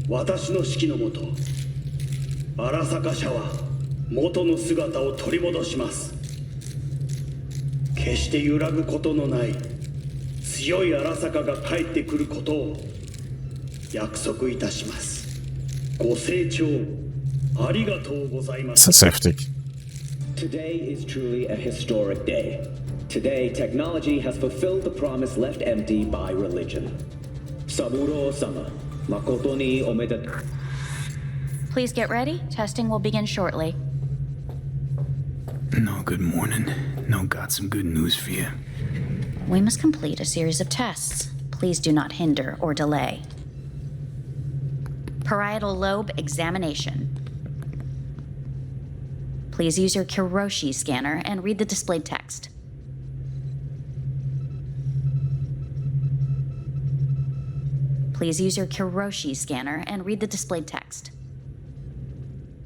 私の指揮のもと、荒坂社は元の姿を取り戻します。決して揺らぐことのない強い荒坂が帰ってくることを約束いたします。ご清聴ありがとうございます。 Ist das heftig. Today is truly a historic day. Today, technology has fulfilled the promise left empty by religion. Saburo-sama, makoto ni omedetou. Please get ready. Testing will begin shortly. No, good morning. No, got some good news for you. We must complete a series of tests. Please do not hinder or delay. Parietal lobe examination. Please use your Kiroshi scanner and read the displayed text. Please use your Kiroshi scanner and read the displayed text.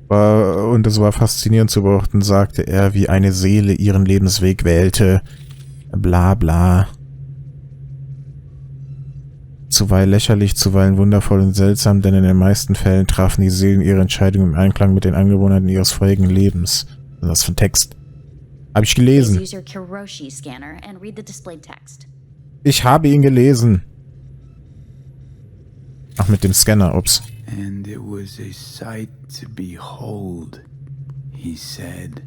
Und es war faszinierend zu beobachten, sagte er, wie eine Seele ihren Lebensweg wählte. Bla bla. Zuweilen lächerlich, zuweilen wundervoll und seltsam, denn in den meisten Fällen trafen die Seelen ihre Entscheidung im Einklang mit den Angewohnheiten ihres vorigen Lebens. Was ist das für ein Text? Habe ich gelesen. Ich habe ihn gelesen. Ach, mit dem Scanner, ups. And it was a sight to behold, he said,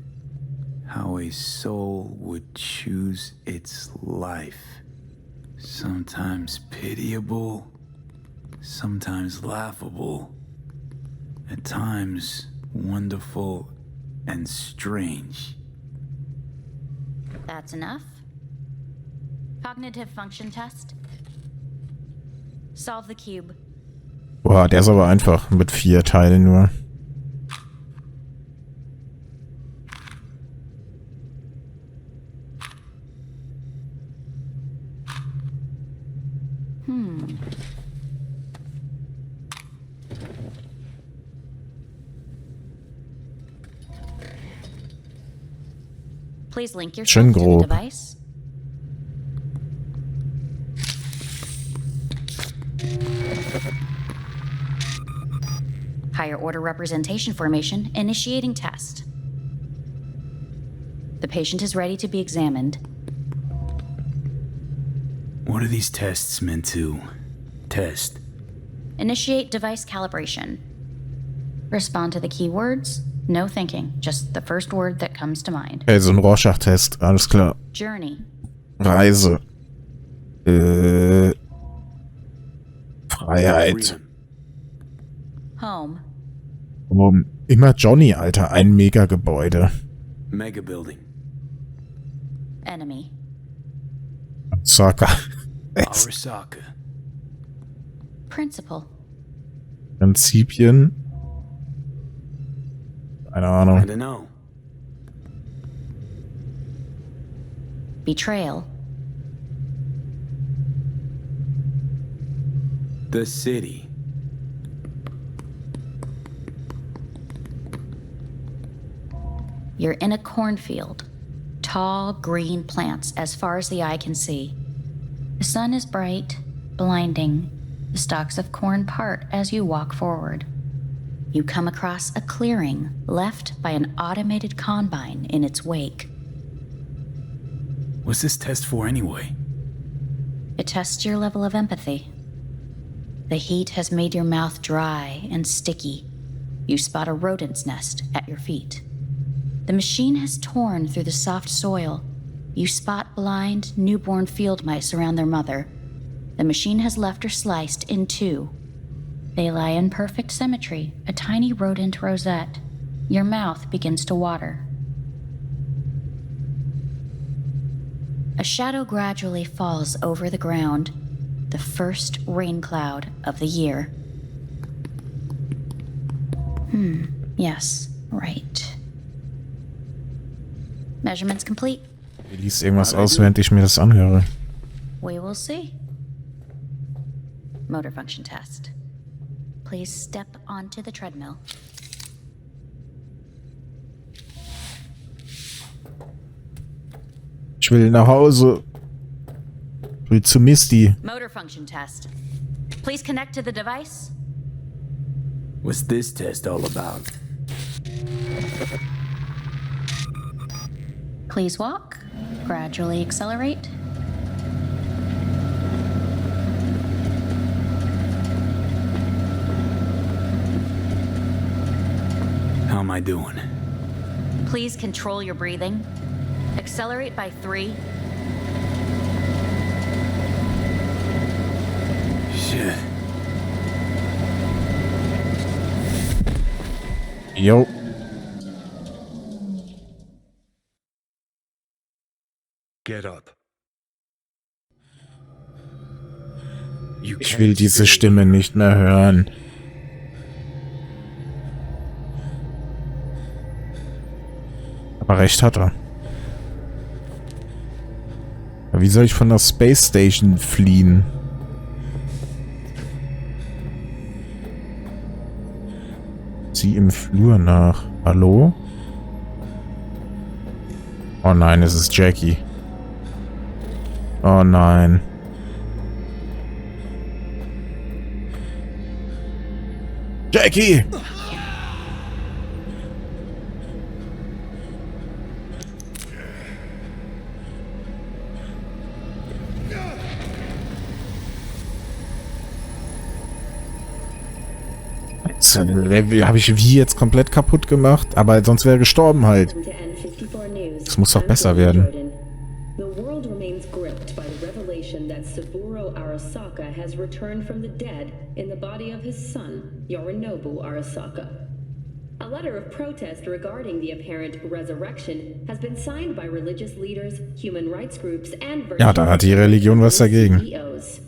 how a soul would choose its life. Sometimes pitiable, sometimes laughable, at times wonderful and strange. That's enough. Cognitive function test. Solve the cube. Boah, der ist aber einfach mit 4 Teilen nur. Please link yourself Schön to the grob. device. Higher order representation formation initiating test. The patient is ready to be examined. What are these tests meant to test? Initiate device calibration. Respond to the keywords. No thinking, just the first word that comes to mind. Okay, so ein Rorschach-Test, alles klar. Journey. Reise. Freiheit. Home. Immer Johnny, Alter. Ein Megagebäude. Mega building. Enemy. Saka. Arasaka. Principle. Prinzipien. Keine Ahnung. I don't know. Betrayal. The city. You're in a cornfield. Tall, green plants as far as the eye can see. The sun is bright, blinding. The stalks of corn part as you walk forward. You come across a clearing left by an automated combine in its wake. What's this test for anyway? It tests your level of empathy. The heat has made your mouth dry and sticky. You spot a rodent's nest at your feet. The machine has torn through the soft soil. You spot blind, newborn field mice around their mother. The machine has left her sliced in 2. They lie in perfect symmetry, a tiny rodent rosette. Your mouth begins to water. A shadow gradually falls over the ground, the first rain cloud of the year. Yes, right. Measurements complete. Wie liest irgendwas aus, während ich mir das anhöre? We will see. Motor function test. Please step onto the treadmill. Ich will nach Hause. Ich will zu Misty. Motor function test. Please connect to the device. What's this test all about? Please walk. Gradually accelerate. How am I doing? Please control your breathing. Accelerate by 3. Shit. Jo. Get up. Ich will diese Stimme nicht mehr hören. Aber recht hat er. Wie soll ich von der Space Station fliehen? Sieh im Flur nach. Hallo? Oh nein, es ist Jackie. Oh nein. Jackie! Habe ich wie jetzt komplett kaputt gemacht, aber sonst wäre er gestorben halt. Das muss doch besser werden. The world remains gripped by the revelation that Saburo Arasaka has returned from the dead in the body of his son, Yorinobu Arasaka. A letter of protest regarding the apparent resurrection has been signed by religious leaders, human rights groups, and Ja, da hat die Religion was dagegen. CEOs.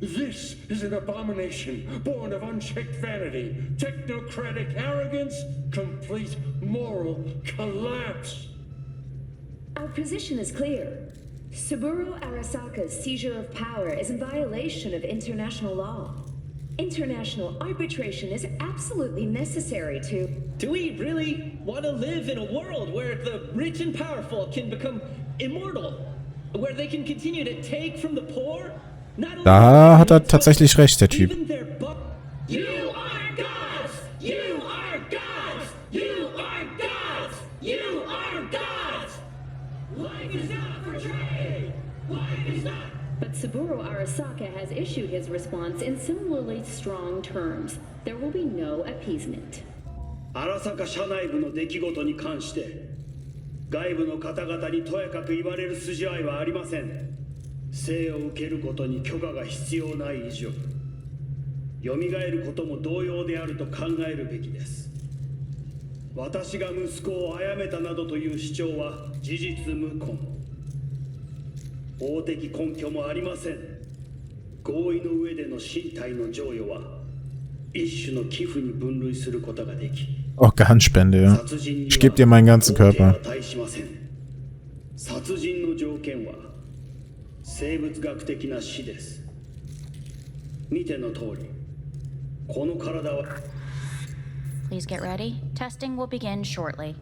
This is an abomination born of unchecked vanity, technocratic arrogance, complete moral collapse. Our position is clear. Saburo Arasaka's seizure of power is in violation of international law. International arbitration is absolutely necessary to... Do we really want to live in a world where the rich and powerful can become immortal? Where they can continue to take from the poor? Da hat er tatsächlich recht, der Typ. You are gods! You are gods! You are gods! You are gods! Life is not for trade! Life is not... But Saburo Arasaka has issued his response in similarly strong terms. There will be no appeasement. Arasaka 社内部の出来事に関して外部の方々にとやかく言われる筋合いはありません。生を受けることに許可が必要ない以上、蘇ることも同様であると考えるべきです。私が息子を殺めたなどという主張は事実無根。法的根拠もありません。合意の上での身体の贈与は一種の寄付に分類することができ、Organspende, ja. Ich gebe dir meinen ganzen Körper. 殺人の条件は生物学的な死です。見ての通り、この体は。Please get ready. Testing will begin shortly.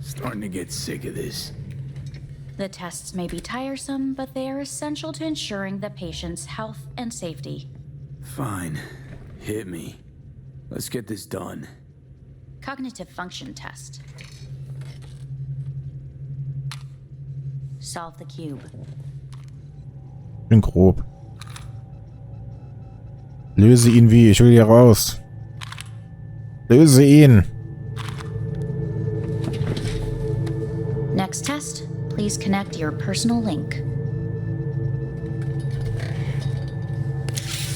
Starting to get sick of this. The tests may be tiresome, but they are essential to ensuring the patient's health and safety. Fine. Hit me. Let's get this done. Cognitive function test. Solve the cube. Bin grob. Löse ihn wie? Ich will hier raus. Löse ihn. Next test. Please connect your personal link.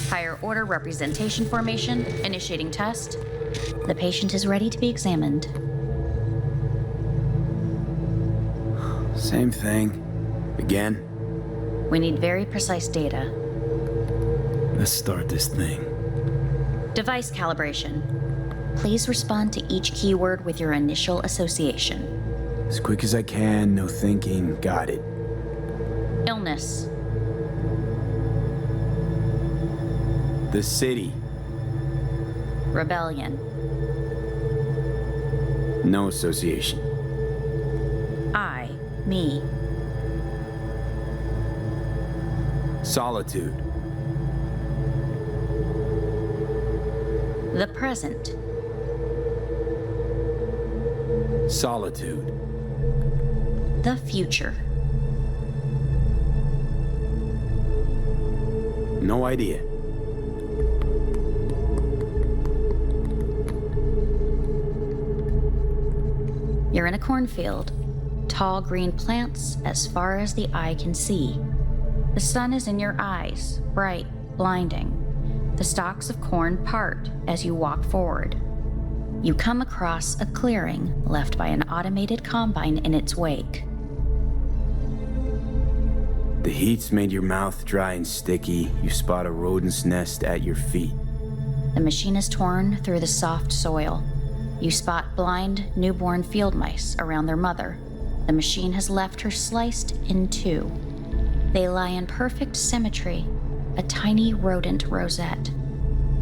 Higher order representation formation. Initiating test. The patient is ready to be examined. Same thing. Again? We need very precise data. Let's start this thing. Device calibration. Please respond to each keyword with your initial association. As quick as I can, no thinking. Got it. Illness. The city. Rebellion. No association. I. Me. Solitude. The present. Solitude. The future. No idea. You're in a cornfield. Tall green plants as far as the eye can see. The sun is in your eyes, bright, blinding. The stalks of corn part as you walk forward. You come across a clearing left by an automated combine in its wake. The heat's made your mouth dry and sticky. You spot a rodent's nest at your feet. The machine is torn through the soft soil. You spot blind, newborn field mice around their mother. The machine has left her sliced in two. They lie in perfect symmetry, a tiny rodent rosette.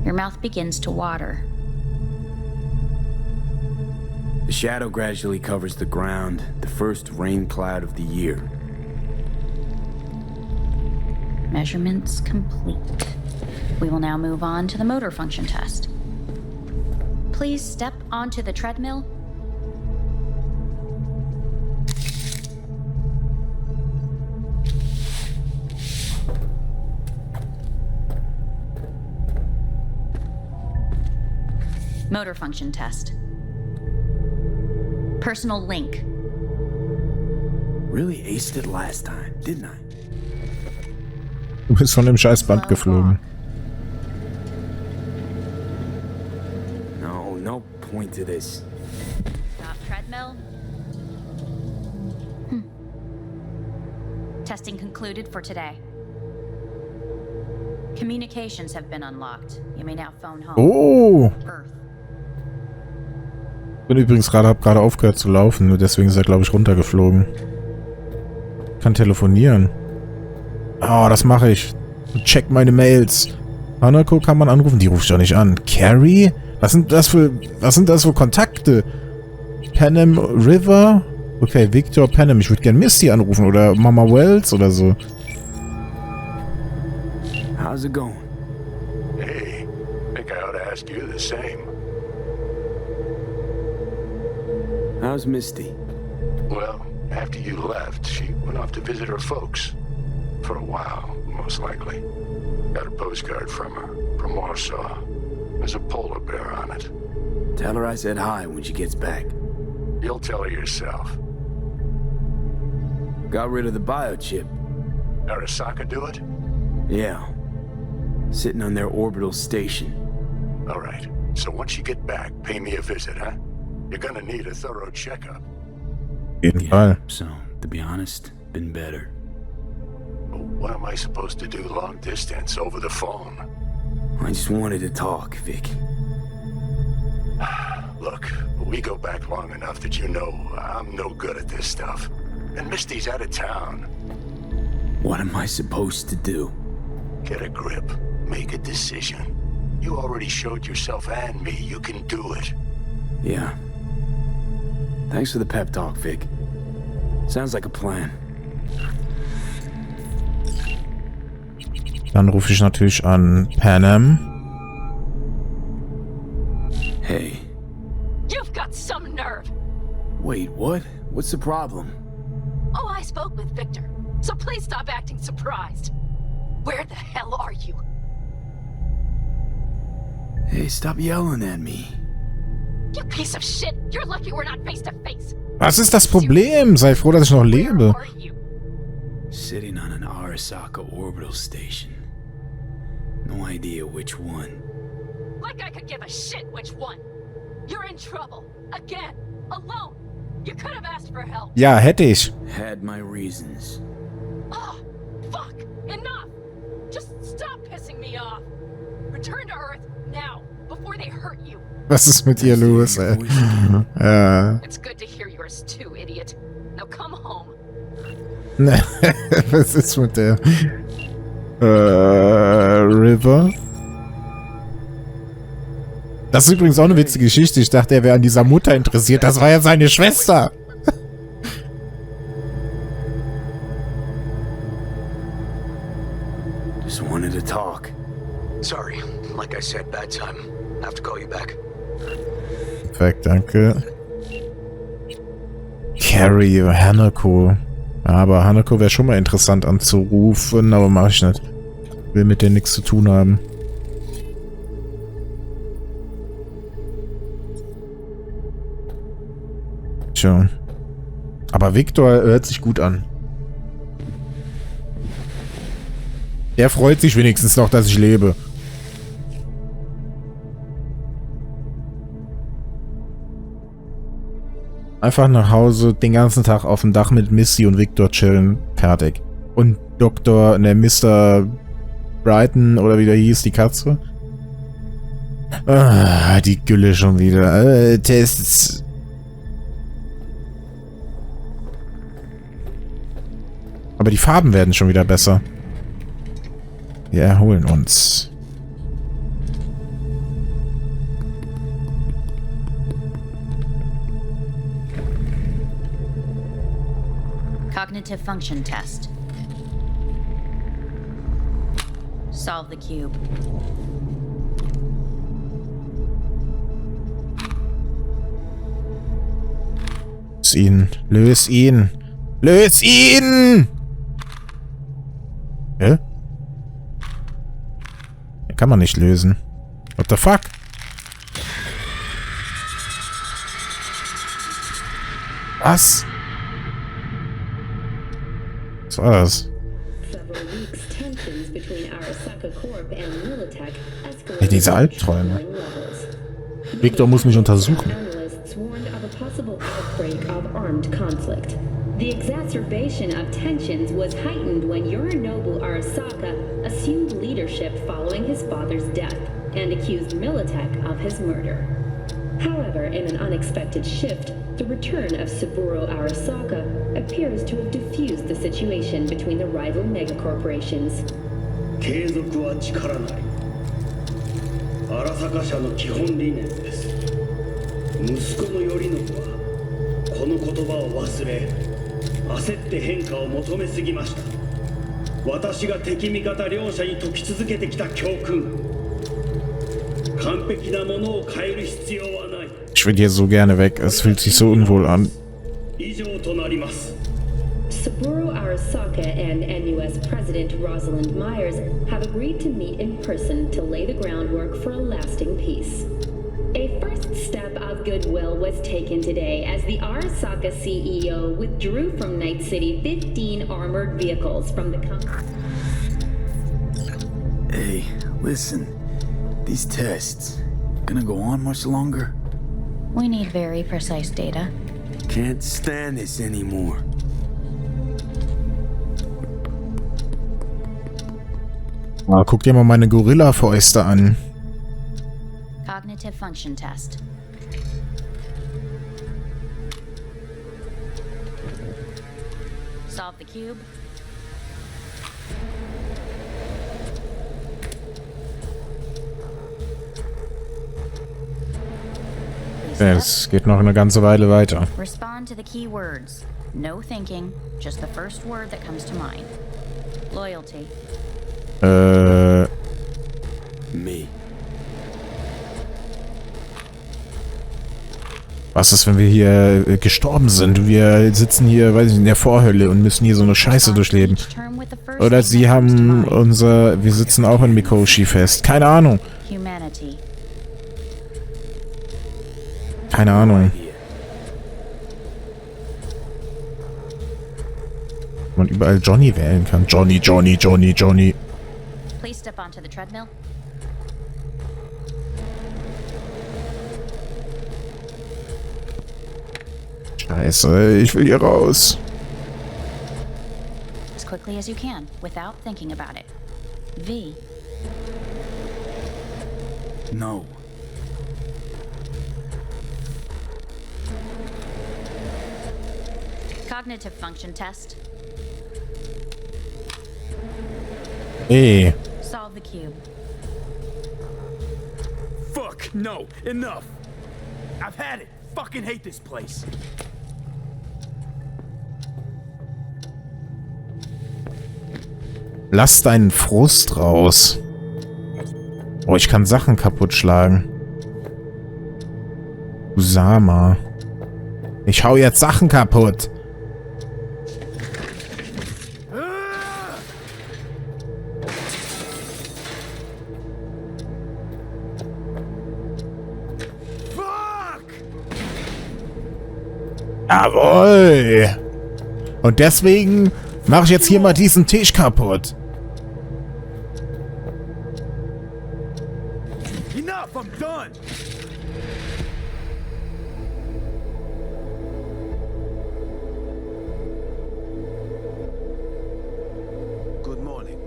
Your mouth begins to water. The shadow gradually covers the ground, the first rain cloud of the year. Measurements complete. We will now move on to the motor function test. Please step onto the treadmill. Motor function test. Personal link. Really aced it last time, didn't I? Du bist von dem Scheißband geflogen. No point to this. Stop treadmill. Testing concluded for today. Communications have been unlocked. You may now phone home. Oh! Earth. Ich bin übrigens hab gerade aufgehört zu laufen, nur deswegen ist er, glaube ich, runtergeflogen. Kann telefonieren. Oh, das mache ich. Check meine Mails. Hanako kann man anrufen, die ruft doch nicht an. Carrie? Was sind das für Kontakte? Panem River? Okay, Victor Panem. Ich würde gern Misty anrufen oder Mama Wells oder so. How's it going? Hey, think I ought to ask you the same. How's Misty? Well, after you left, she went off to visit her folks. For a while, most likely. Got a postcard from her, from Warsaw. There's a polar bear on it. Tell her I said hi when she gets back. You'll tell her yourself. Got rid of the biochip. Arasaka do it? Yeah. Sitting on their orbital station. All right. So once you get back, pay me a visit, huh? You're gonna need a thorough checkup. Yeah, so, to be honest, been better. What am I supposed to do long distance over the phone? I just wanted to talk, Vic. Look, we go back long enough that you know I'm no good at this stuff. And Misty's out of town. What am I supposed to do? Get a grip. Make a decision. You already showed yourself and me you can do it. Yeah. Thanks for the pep talk, Vic. Sounds like a plan. Dann rufe ich natürlich an Panem. Hey. You've got some nerve. Wait, what? What's the problem? Oh, I spoke with Victor, so please stop acting surprised. Where the hell are you? Hey, stop yelling at me. You piece of shit! You're lucky we're not face to face. Was ist das Problem? Sei froh, dass ich noch lebe. Sitting on an Arasaka orbital station. No idea which one. Like I could give a shit which one. You're in trouble. Again. Alone. You could have asked for help. Ja, hätte ich. Had my reasons. Oh, fuck. Enough. Just stop pissing me off. Return to Earth now. hurt you. Was ist mit ihr los, ey? It's good to hear yours too, idiot. Now come home. Was ist mit der? River? Das ist übrigens auch eine witzige Geschichte. Ich dachte, er wäre an dieser Mutter interessiert. Das war ja seine Schwester. Just wanted to talk. Sorry, like I said, bad time. I have to call you back. Perfekt, danke. Carrie, Hanako. Aber Hanako wäre schon mal interessant anzurufen, aber mach ich nicht. Will mit der nichts zu tun haben. Tja. Aber Victor hört sich gut an. Der freut sich wenigstens noch, dass ich lebe. Einfach nach Hause, den ganzen Tag auf dem Dach mit Missy und Victor chillen. Fertig. Und Mr. Brighton, oder wie der hieß, die Katze. Ah, die Gülle schon wieder. Tests. Aber die Farben werden schon wieder besser. Wir erholen uns. Cognitive function test. Solve the cube. Löse ihn. Löse ihn. Löse ihn! Hä? Kann man nicht lösen. What the fuck? Was? Was war das? Hey, diese Albträume. Victor muss mich untersuchen. The exacerbation of tensions was heightened when Yorinobu Arasaka assumed leadership following his father's death and accused Militech of his murder. However, in an unexpected shift, the return of Saburo Arasaka appears to have diffused the situation between the rival megacorporations. 継続は力なり。荒坂社の基本理念です。息子の頼信はこの言葉を忘れ、焦って変化を求めすぎました。私が敵味方両者に解き続けてきた教訓。完璧なものを変える必要はない。Ich will hier so gerne weg. Es fühlt sich so unwohl an. 以上となります。 Saburo Arasaka and NUS President Rosalind Myers have agreed to meet in person to lay the groundwork for a lasting peace. A first step of goodwill was taken today as the Arasaka CEO withdrew from Night City 15 armored vehicles from the company. Hey, listen. These tests, gonna go on much longer? We need very precise data. Can't stand this anymore. Ah, guck dir mal meine Gorilla-Fäuste an. Cognitive function test. Solve the cube. Es geht noch eine ganze Weile weiter. Respond to the key words. No thinking, just the first word that comes to mind. Loyalty. Me. Was ist, wenn wir hier gestorben sind? Wir sitzen hier, weiß ich, in der Vorhölle und müssen hier so eine Scheiße durchleben. Oder sie haben wir sitzen auch in Mikoshi fest. Keine Ahnung. Keine Ahnung. Man überall Johnny wählen kann. Johnny, Johnny, Johnny, Johnny. Please step onto the treadmill. Scheiße, ich will hier raus. As quickly as you can, without thinking about it. V. No. Cognitive function test. Ey. Solve the cube. Fuck, no, enough. I've had it. Fucking hate this place. Lass deinen Frust raus. Oh, ich kann Sachen kaputt schlagen. Usama. Ich hau jetzt Sachen kaputt. Jawohl. Und deswegen mache ich jetzt hier mal diesen Tisch kaputt. Enough, I'm done. Good morning.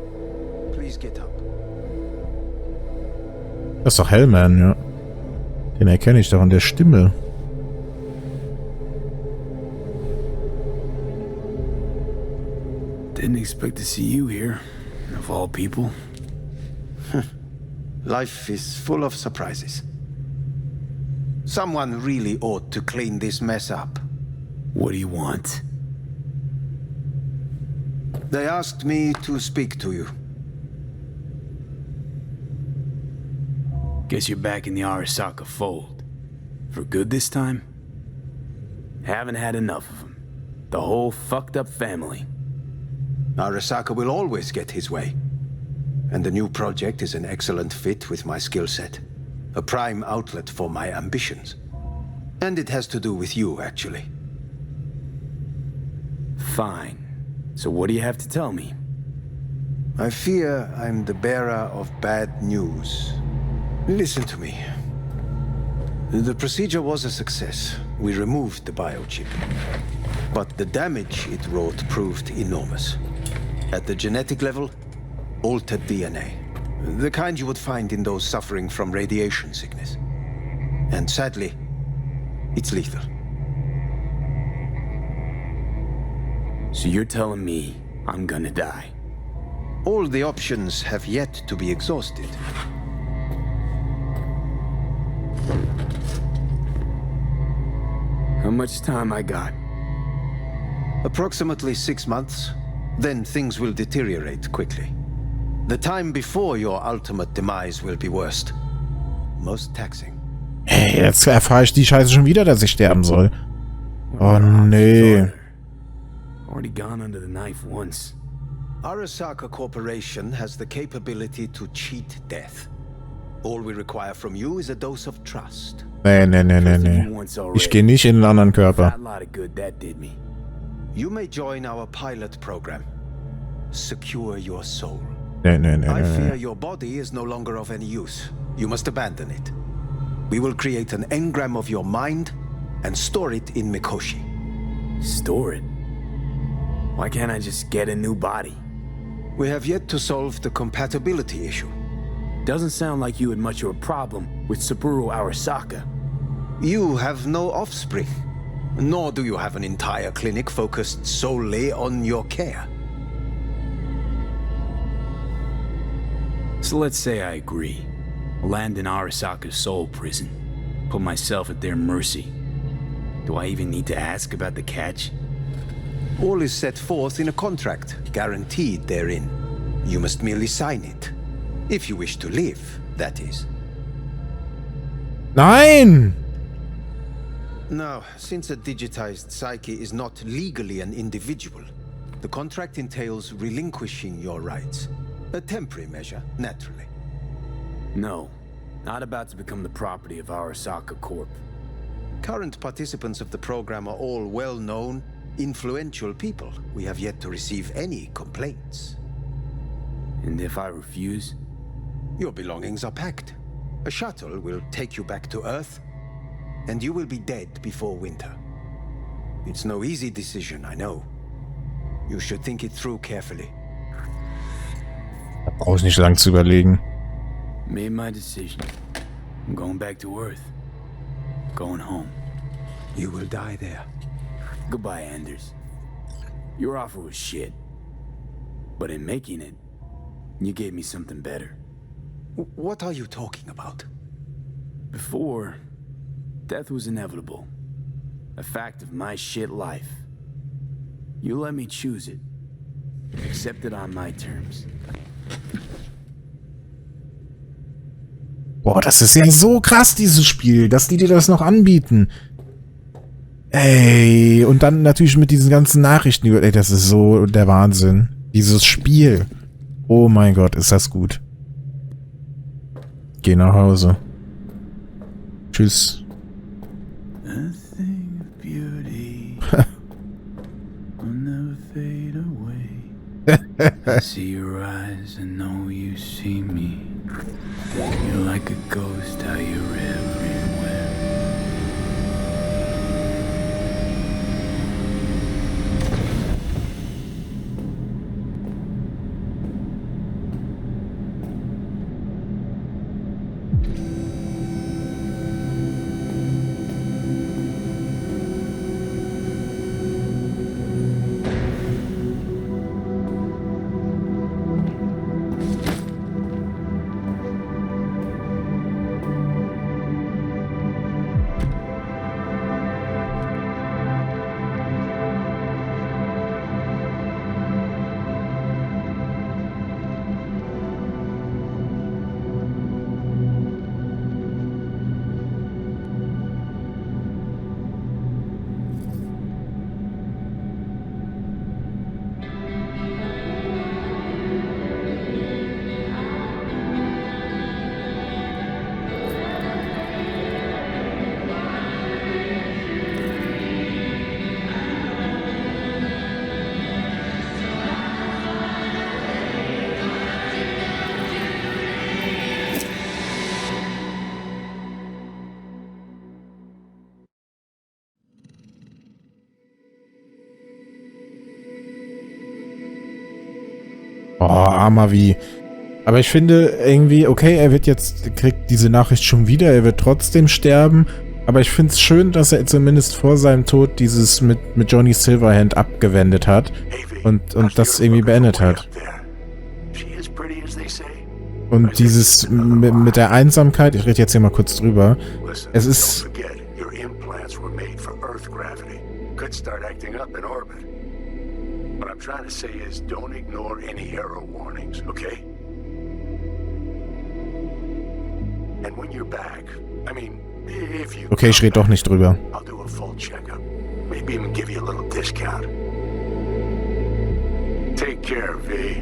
Please get up. Das ist doch Hellman, ja. Den erkenne ich doch an der Stimme. Didn't expect to see you here, of all people. Life is full of surprises. Someone really ought to clean this mess up. What do you want? They asked me to speak to you. Guess you're back in the Arasaka fold. For good this time? Haven't had enough of them. The whole fucked up family. Arasaka will always get his way. And the new project is an excellent fit with my skill set. A prime outlet for my ambitions. And it has to do with you, actually. Fine. So what do you have to tell me? I fear I'm the bearer of bad news. Listen to me. The procedure was a success. We removed the biochip. But the damage it wrought proved enormous. At the genetic level, altered DNA. The kind you would find in those suffering from radiation sickness. And sadly, it's lethal. So you're telling me I'm gonna die? All the options have yet to be exhausted. How much time I got? Approximately 6 months. Then things will deteriorate quickly. The time before your ultimate demise will be worst. Most taxing. Hey, jetzt erfahre ich die Scheiße schon wieder, dass ich sterben soll. Oh nee. Already gone under the knife once. Arasaka Corporation has the capability to cheat death. All we require from you is a dose of trust. Nee. Ich gehe nicht in einen anderen Körper. You may join our pilot program. Secure your soul. Nee. I fear your body is no longer of any use. You must abandon it. We will create an engram of your mind and store it in Mikoshi. Store it? Why can't I just get a new body? We have yet to solve the compatibility issue. Doesn't sound like you had much of a problem with Saburo Arasaka. You have no offspring. Nor do you have an entire clinic focused solely on your care. So let's say I agree. Land in Arasaka's soul prison. Put myself at their mercy. Do I even need to ask about the catch? All is set forth in a contract, guaranteed therein. You must merely sign it. If you wish to live, that is. Nein! Now, since a digitized psyche is not legally an individual, the contract entails relinquishing your rights. A temporary measure, naturally. No, not about to become the property of Arasaka Corp. Current participants of the program are all well-known, influential people. We have yet to receive any complaints. And if I refuse? Your belongings are packed. A shuttle will take you back to Earth, and you will be dead before winter. It's no easy decision, I know. You should think it through carefully. Brauchst nicht lang zu überlegen. Made my decision. I'm going back to Earth. Going home. You will die there. Goodbye, Anders. Your offer was shit. But in making it, you gave me something better. What are you talking about? Before, death was inevitable. A fact of my shit life. You let me choose it. Accept it on my terms. Boah, das ist ja so krass, dieses Spiel, dass die dir das noch anbieten. Ey, und dann natürlich mit diesen ganzen Nachrichten. Ey, das ist so der Wahnsinn. Dieses Spiel. Oh mein Gott, ist das gut. Geh nach Hause. Tschüss. I see your eyes and know you see me. You're like a ghost, how you're everywhere. Oh, armer wie. Aber ich finde irgendwie, okay, kriegt diese Nachricht schon wieder, er wird trotzdem sterben. Aber ich finde es schön, dass er zumindest vor seinem Tod dieses mit Johnny Silverhand abgewendet hat und das irgendwie beendet hat. Und dieses mit der Einsamkeit, ich rede jetzt hier mal kurz drüber, es ist... What I'm trying to say is don't ignore any error warnings, okay? And when you're back, I mean, if you... Okay, ich rede doch nicht drüber. I'll do a full checkup. Maybe even give you a little discount. Take care, V.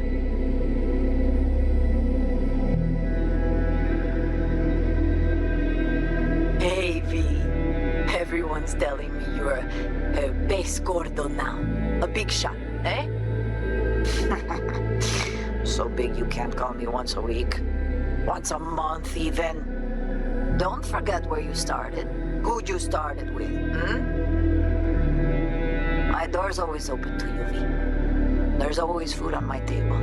Hey, V. Everyone's telling me you're a base gordo now. A big shot, eh? So big you can't call me once a week. Once a month, even. Don't forget where you started. Who you started with, My door's always open to you, V. There's always food on my table.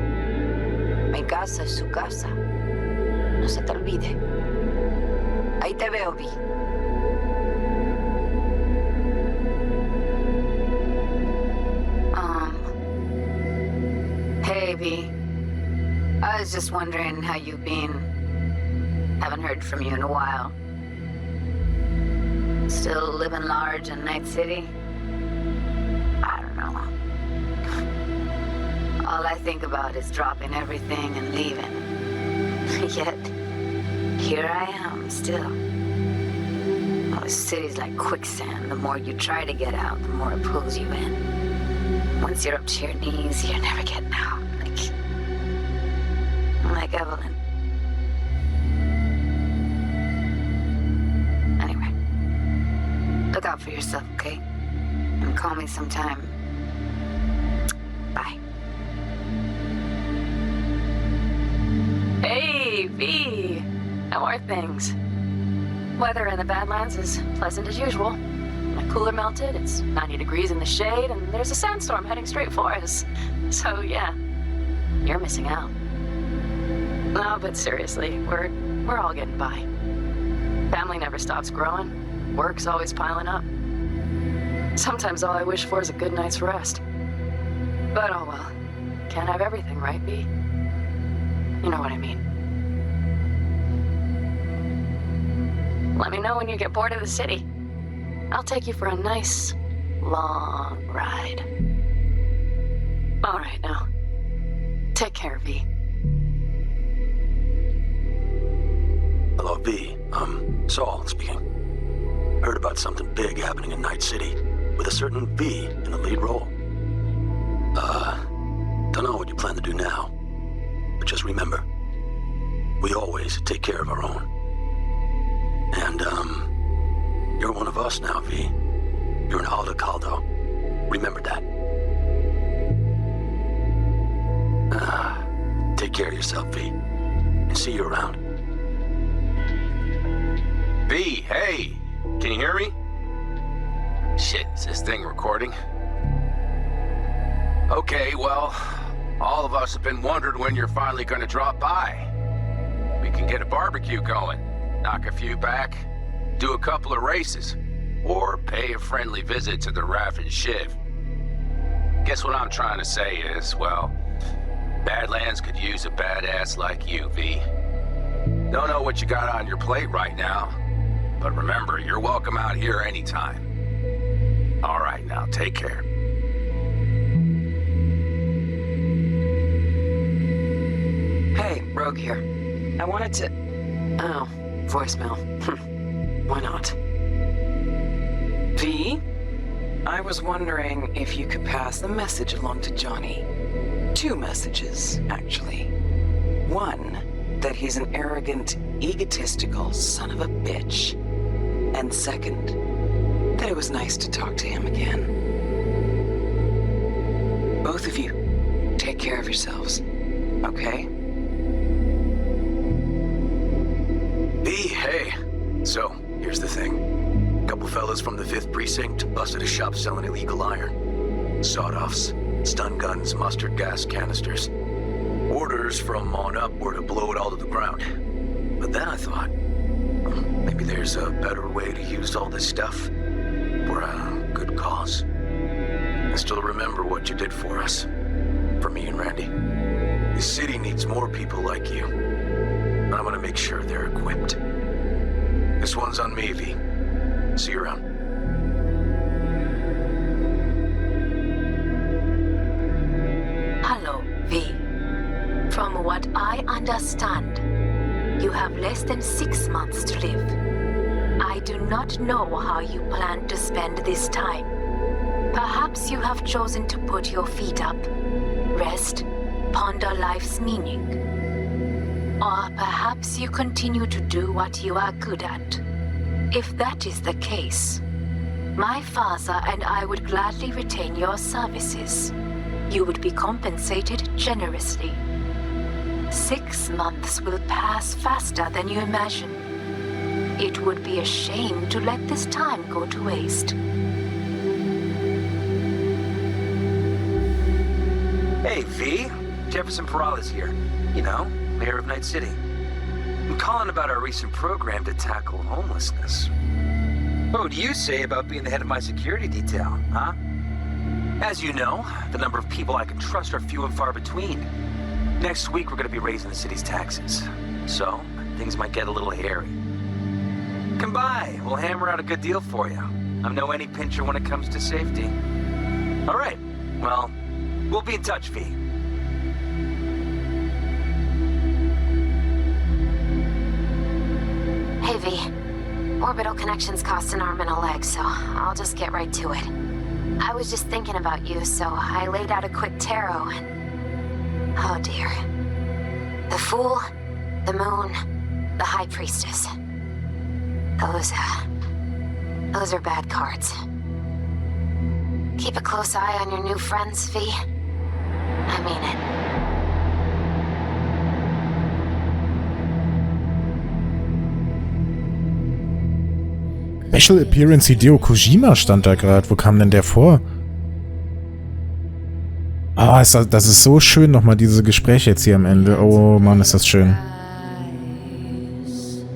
Mi casa es su casa. No se te olvide. Ahí te veo, V. Hey, V. I was just wondering how you've been. Haven't heard from you in a while. Still living large in Night City? I don't know. All I think about is dropping everything and leaving. Yet, here I am, still. Oh, the city's like quicksand. The more you try to get out, the more it pulls you in. Once you're up to your knees, you're never getting out. Like Evelyn. Anyway, look out for yourself, okay? And call me sometime. Bye. Hey, V! How are things? Weather in the Badlands is pleasant as usual. My cooler melted, it's 90 degrees in the shade, and there's a sandstorm heading straight for us. So yeah, you're missing out. No, but seriously, we're all getting by. Family never stops growing. Work's always piling up. Sometimes all I wish for is a good night's rest. But oh well. Can't have everything, right, V? You know what I mean. Let me know when you get bored of the city. I'll take you for a nice, long ride. All right, now. Take care, V. Hello, V. Saul speaking. Heard about something big happening in Night City, with a certain V in the lead role. Don't know what you plan to do now, but just remember, we always take care of our own. And, you're one of us now, V. You're an Alda Caldo. Remember that. Take care of yourself, V. And see you around. V, hey! Can you hear me? Shit, is this thing recording? Okay, well, all of us have been wondering when you're finally gonna drop by. We can get a barbecue going, knock a few back, do a couple of races, or pay a friendly visit to the Raff and Shiv. Guess what I'm trying to say is, well, Badlands could use a badass like you, V. Don't know what you got on your plate right now, but remember, you're welcome out here anytime. All right, now, take care. Hey, Rogue here. I wanted to... Oh, voicemail. Why not? V? I was wondering if you could pass the message along to Johnny. 2 messages, actually. One, that he's an arrogant, egotistical son of a bitch. And second, that it was nice to talk to him again. Both of you, take care of yourselves, okay? V, hey. So, here's the thing. A couple fellas from the 5th Precinct busted a shop selling illegal iron. Sawed-offs, stun guns, mustard gas canisters. Orders from on up were to blow it all to the ground. But then I thought, maybe there's a better way to use all this stuff for a good cause. I still remember what you did for us. For me and Randy. This city needs more people like you. And I'm gonna make sure they're equipped. This one's on me, V. See you around. Hello, V. From what I understand, you have less than 6 months to live. I do not know how you plan to spend this time. Perhaps you have chosen to put your feet up, rest, ponder life's meaning. Or perhaps you continue to do what you are good at. If that is the case, my father and I would gladly retain your services. You would be compensated generously. 6 months will pass faster than you imagine. It would be a shame to let this time go to waste. Hey, V. Jefferson Peralta's here. You know, mayor of Night City. I'm calling about our recent program to tackle homelessness. What would you say about being the head of my security detail, huh? As you know, the number of people I can trust are few and far between. Next week, we're going to be raising the city's taxes. So, things might get a little hairy. Come by. We'll hammer out a good deal for you. I'm no any pincher when it comes to safety. All right. Well, we'll be in touch, V. Hey, V. Orbital connections cost an arm and a leg, so I'll just get right to it. I was just thinking about you, so I laid out a quick tarot and... Oh dear. The Fool, the Moon, the High Priestess. Those are bad cards. Keep a close eye on your new friends, V. I mean it. Special Appearance Hideo Kojima stand da gerade. Wo kam denn der vor? Ah, das ist so schön, nochmal diese Gespräche jetzt hier am Ende. Oh Mann, ist das schön.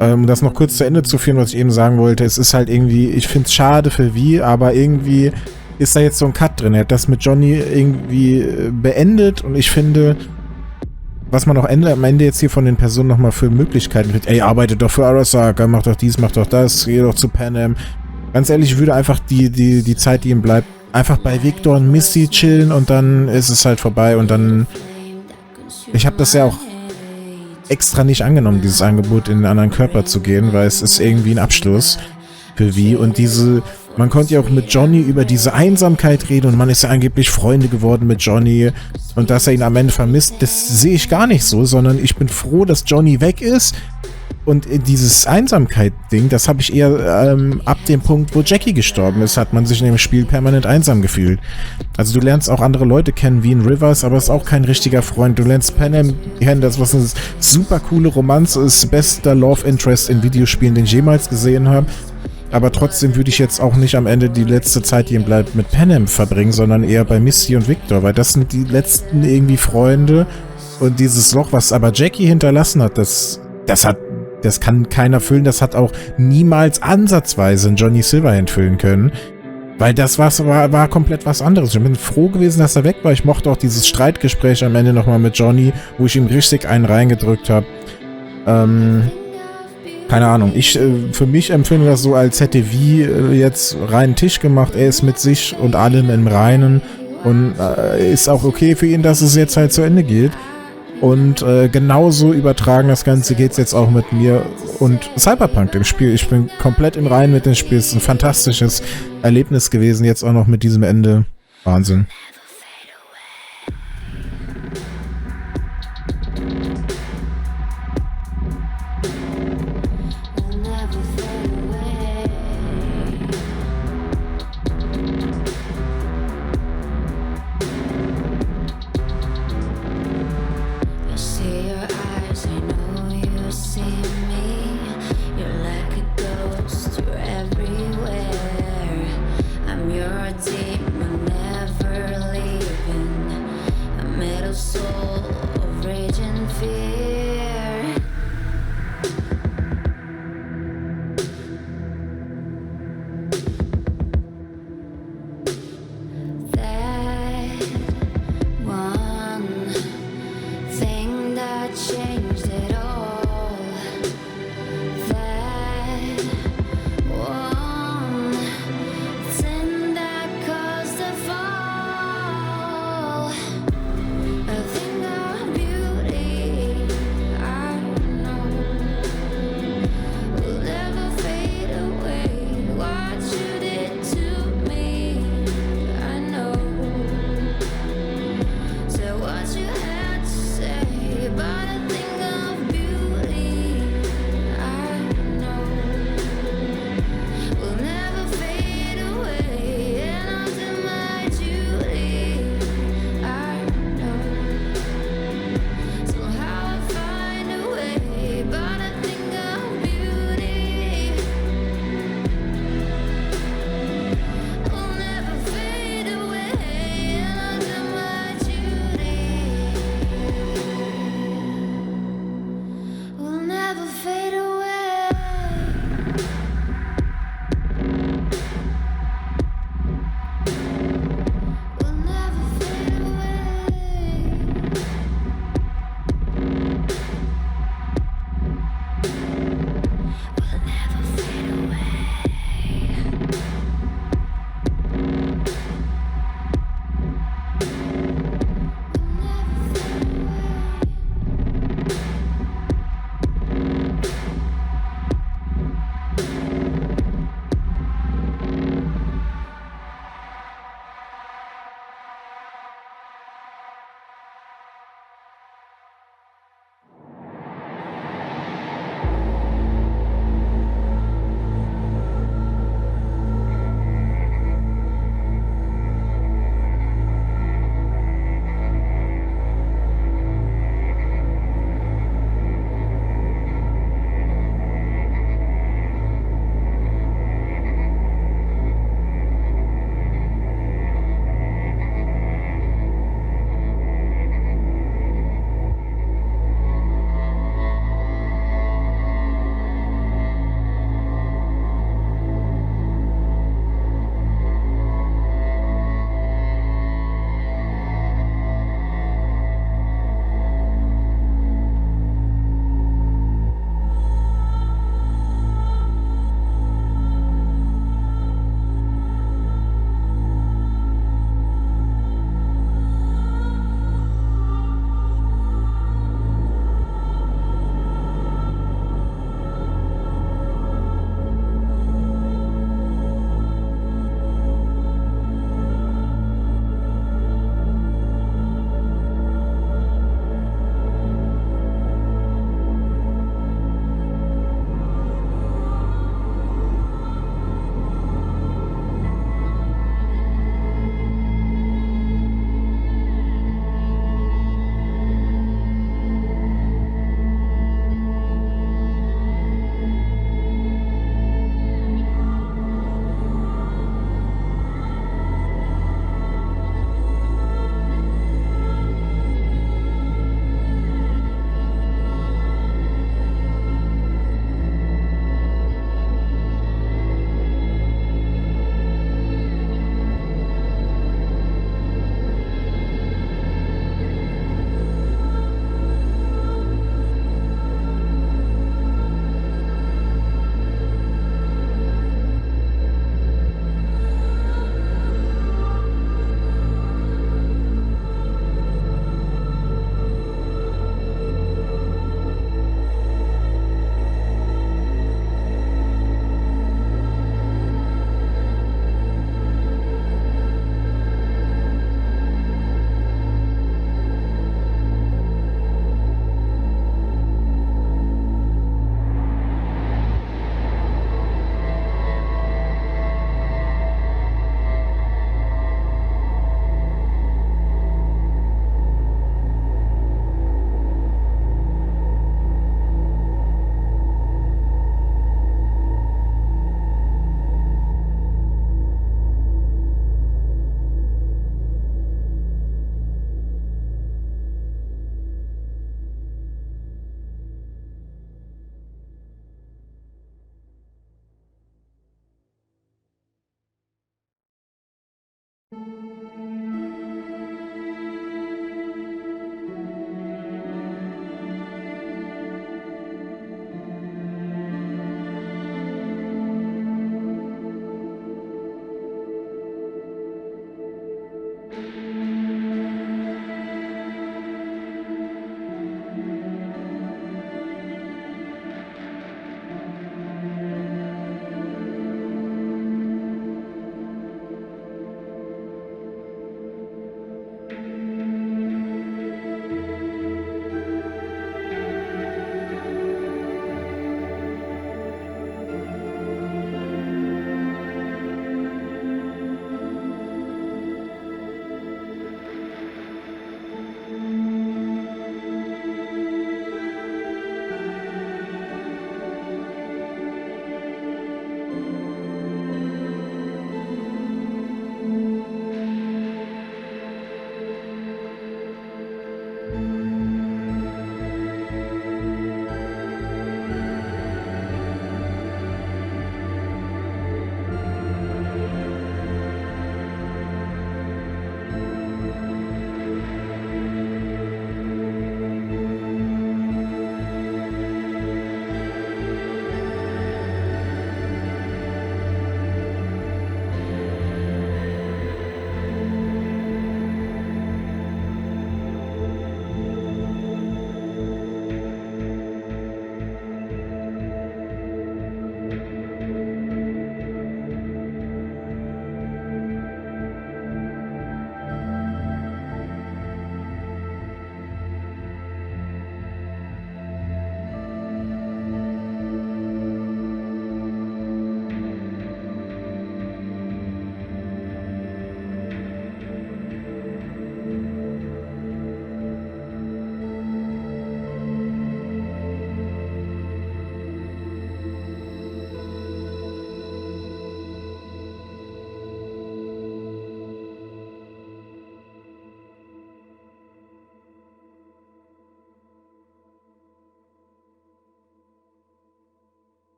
Um das noch kurz zu Ende zu führen, was ich eben sagen wollte. Es ist halt irgendwie, ich finde es schade für Vi, aber irgendwie ist da jetzt so ein Cut drin. Er hat das mit Johnny irgendwie beendet und ich finde, was man auch am Ende jetzt hier von den Personen nochmal für Möglichkeiten kriegt. Ey, arbeitet doch für Arasaka, mach doch dies, mach doch das, geh doch zu Pan Am. Ganz ehrlich, ich würde einfach die Zeit, die ihm bleibt, einfach bei Victor und Misty chillen und dann ist es halt vorbei und dann... Ich habe das ja auch extra nicht angenommen, dieses Angebot, in einen anderen Körper zu gehen, weil es ist irgendwie ein Abschluss für wie und man konnte ja auch mit Johnny über diese Einsamkeit reden und man ist ja angeblich Freunde geworden mit Johnny und dass er ihn am Ende vermisst, das sehe ich gar nicht so, sondern ich bin froh, dass Johnny weg ist und dieses Einsamkeit-Ding, das habe ich eher ab dem Punkt, wo Jackie gestorben ist, hat man sich in dem Spiel permanent einsam gefühlt. Also du lernst auch andere Leute kennen, wie in Rivers, aber ist auch kein richtiger Freund. Du lernst Pan Am kennen, das was eine super coole Romanze ist, bester Love Interest in Videospielen, den ich jemals gesehen habe. Aber trotzdem würde ich jetzt auch nicht am Ende die letzte Zeit, die ihm bleibt, mit Pan Am verbringen, sondern eher bei Misty und Victor, weil das sind die letzten irgendwie Freunde und dieses Loch, was aber Jackie hinterlassen hat, das kann keiner füllen, das hat auch niemals ansatzweise ein Johnny Silverhand füllen können, weil das war komplett was anderes. Ich bin froh gewesen, dass er weg war. Ich mochte auch dieses Streitgespräch am Ende nochmal mit Johnny, wo ich ihm richtig einen reingedrückt habe. Keine Ahnung, für mich empfinde das so, als hätte wie jetzt reinen Tisch gemacht, er ist mit sich und allem im Reinen und ist auch okay für ihn, dass es jetzt halt zu Ende geht. Und genauso übertragen das Ganze geht's jetzt auch mit mir und Cyberpunk im Spiel. Ich bin komplett im Reinen mit dem Spiel. Es ist ein fantastisches Erlebnis gewesen, jetzt auch noch mit diesem Ende. Wahnsinn. Your demon never leaves.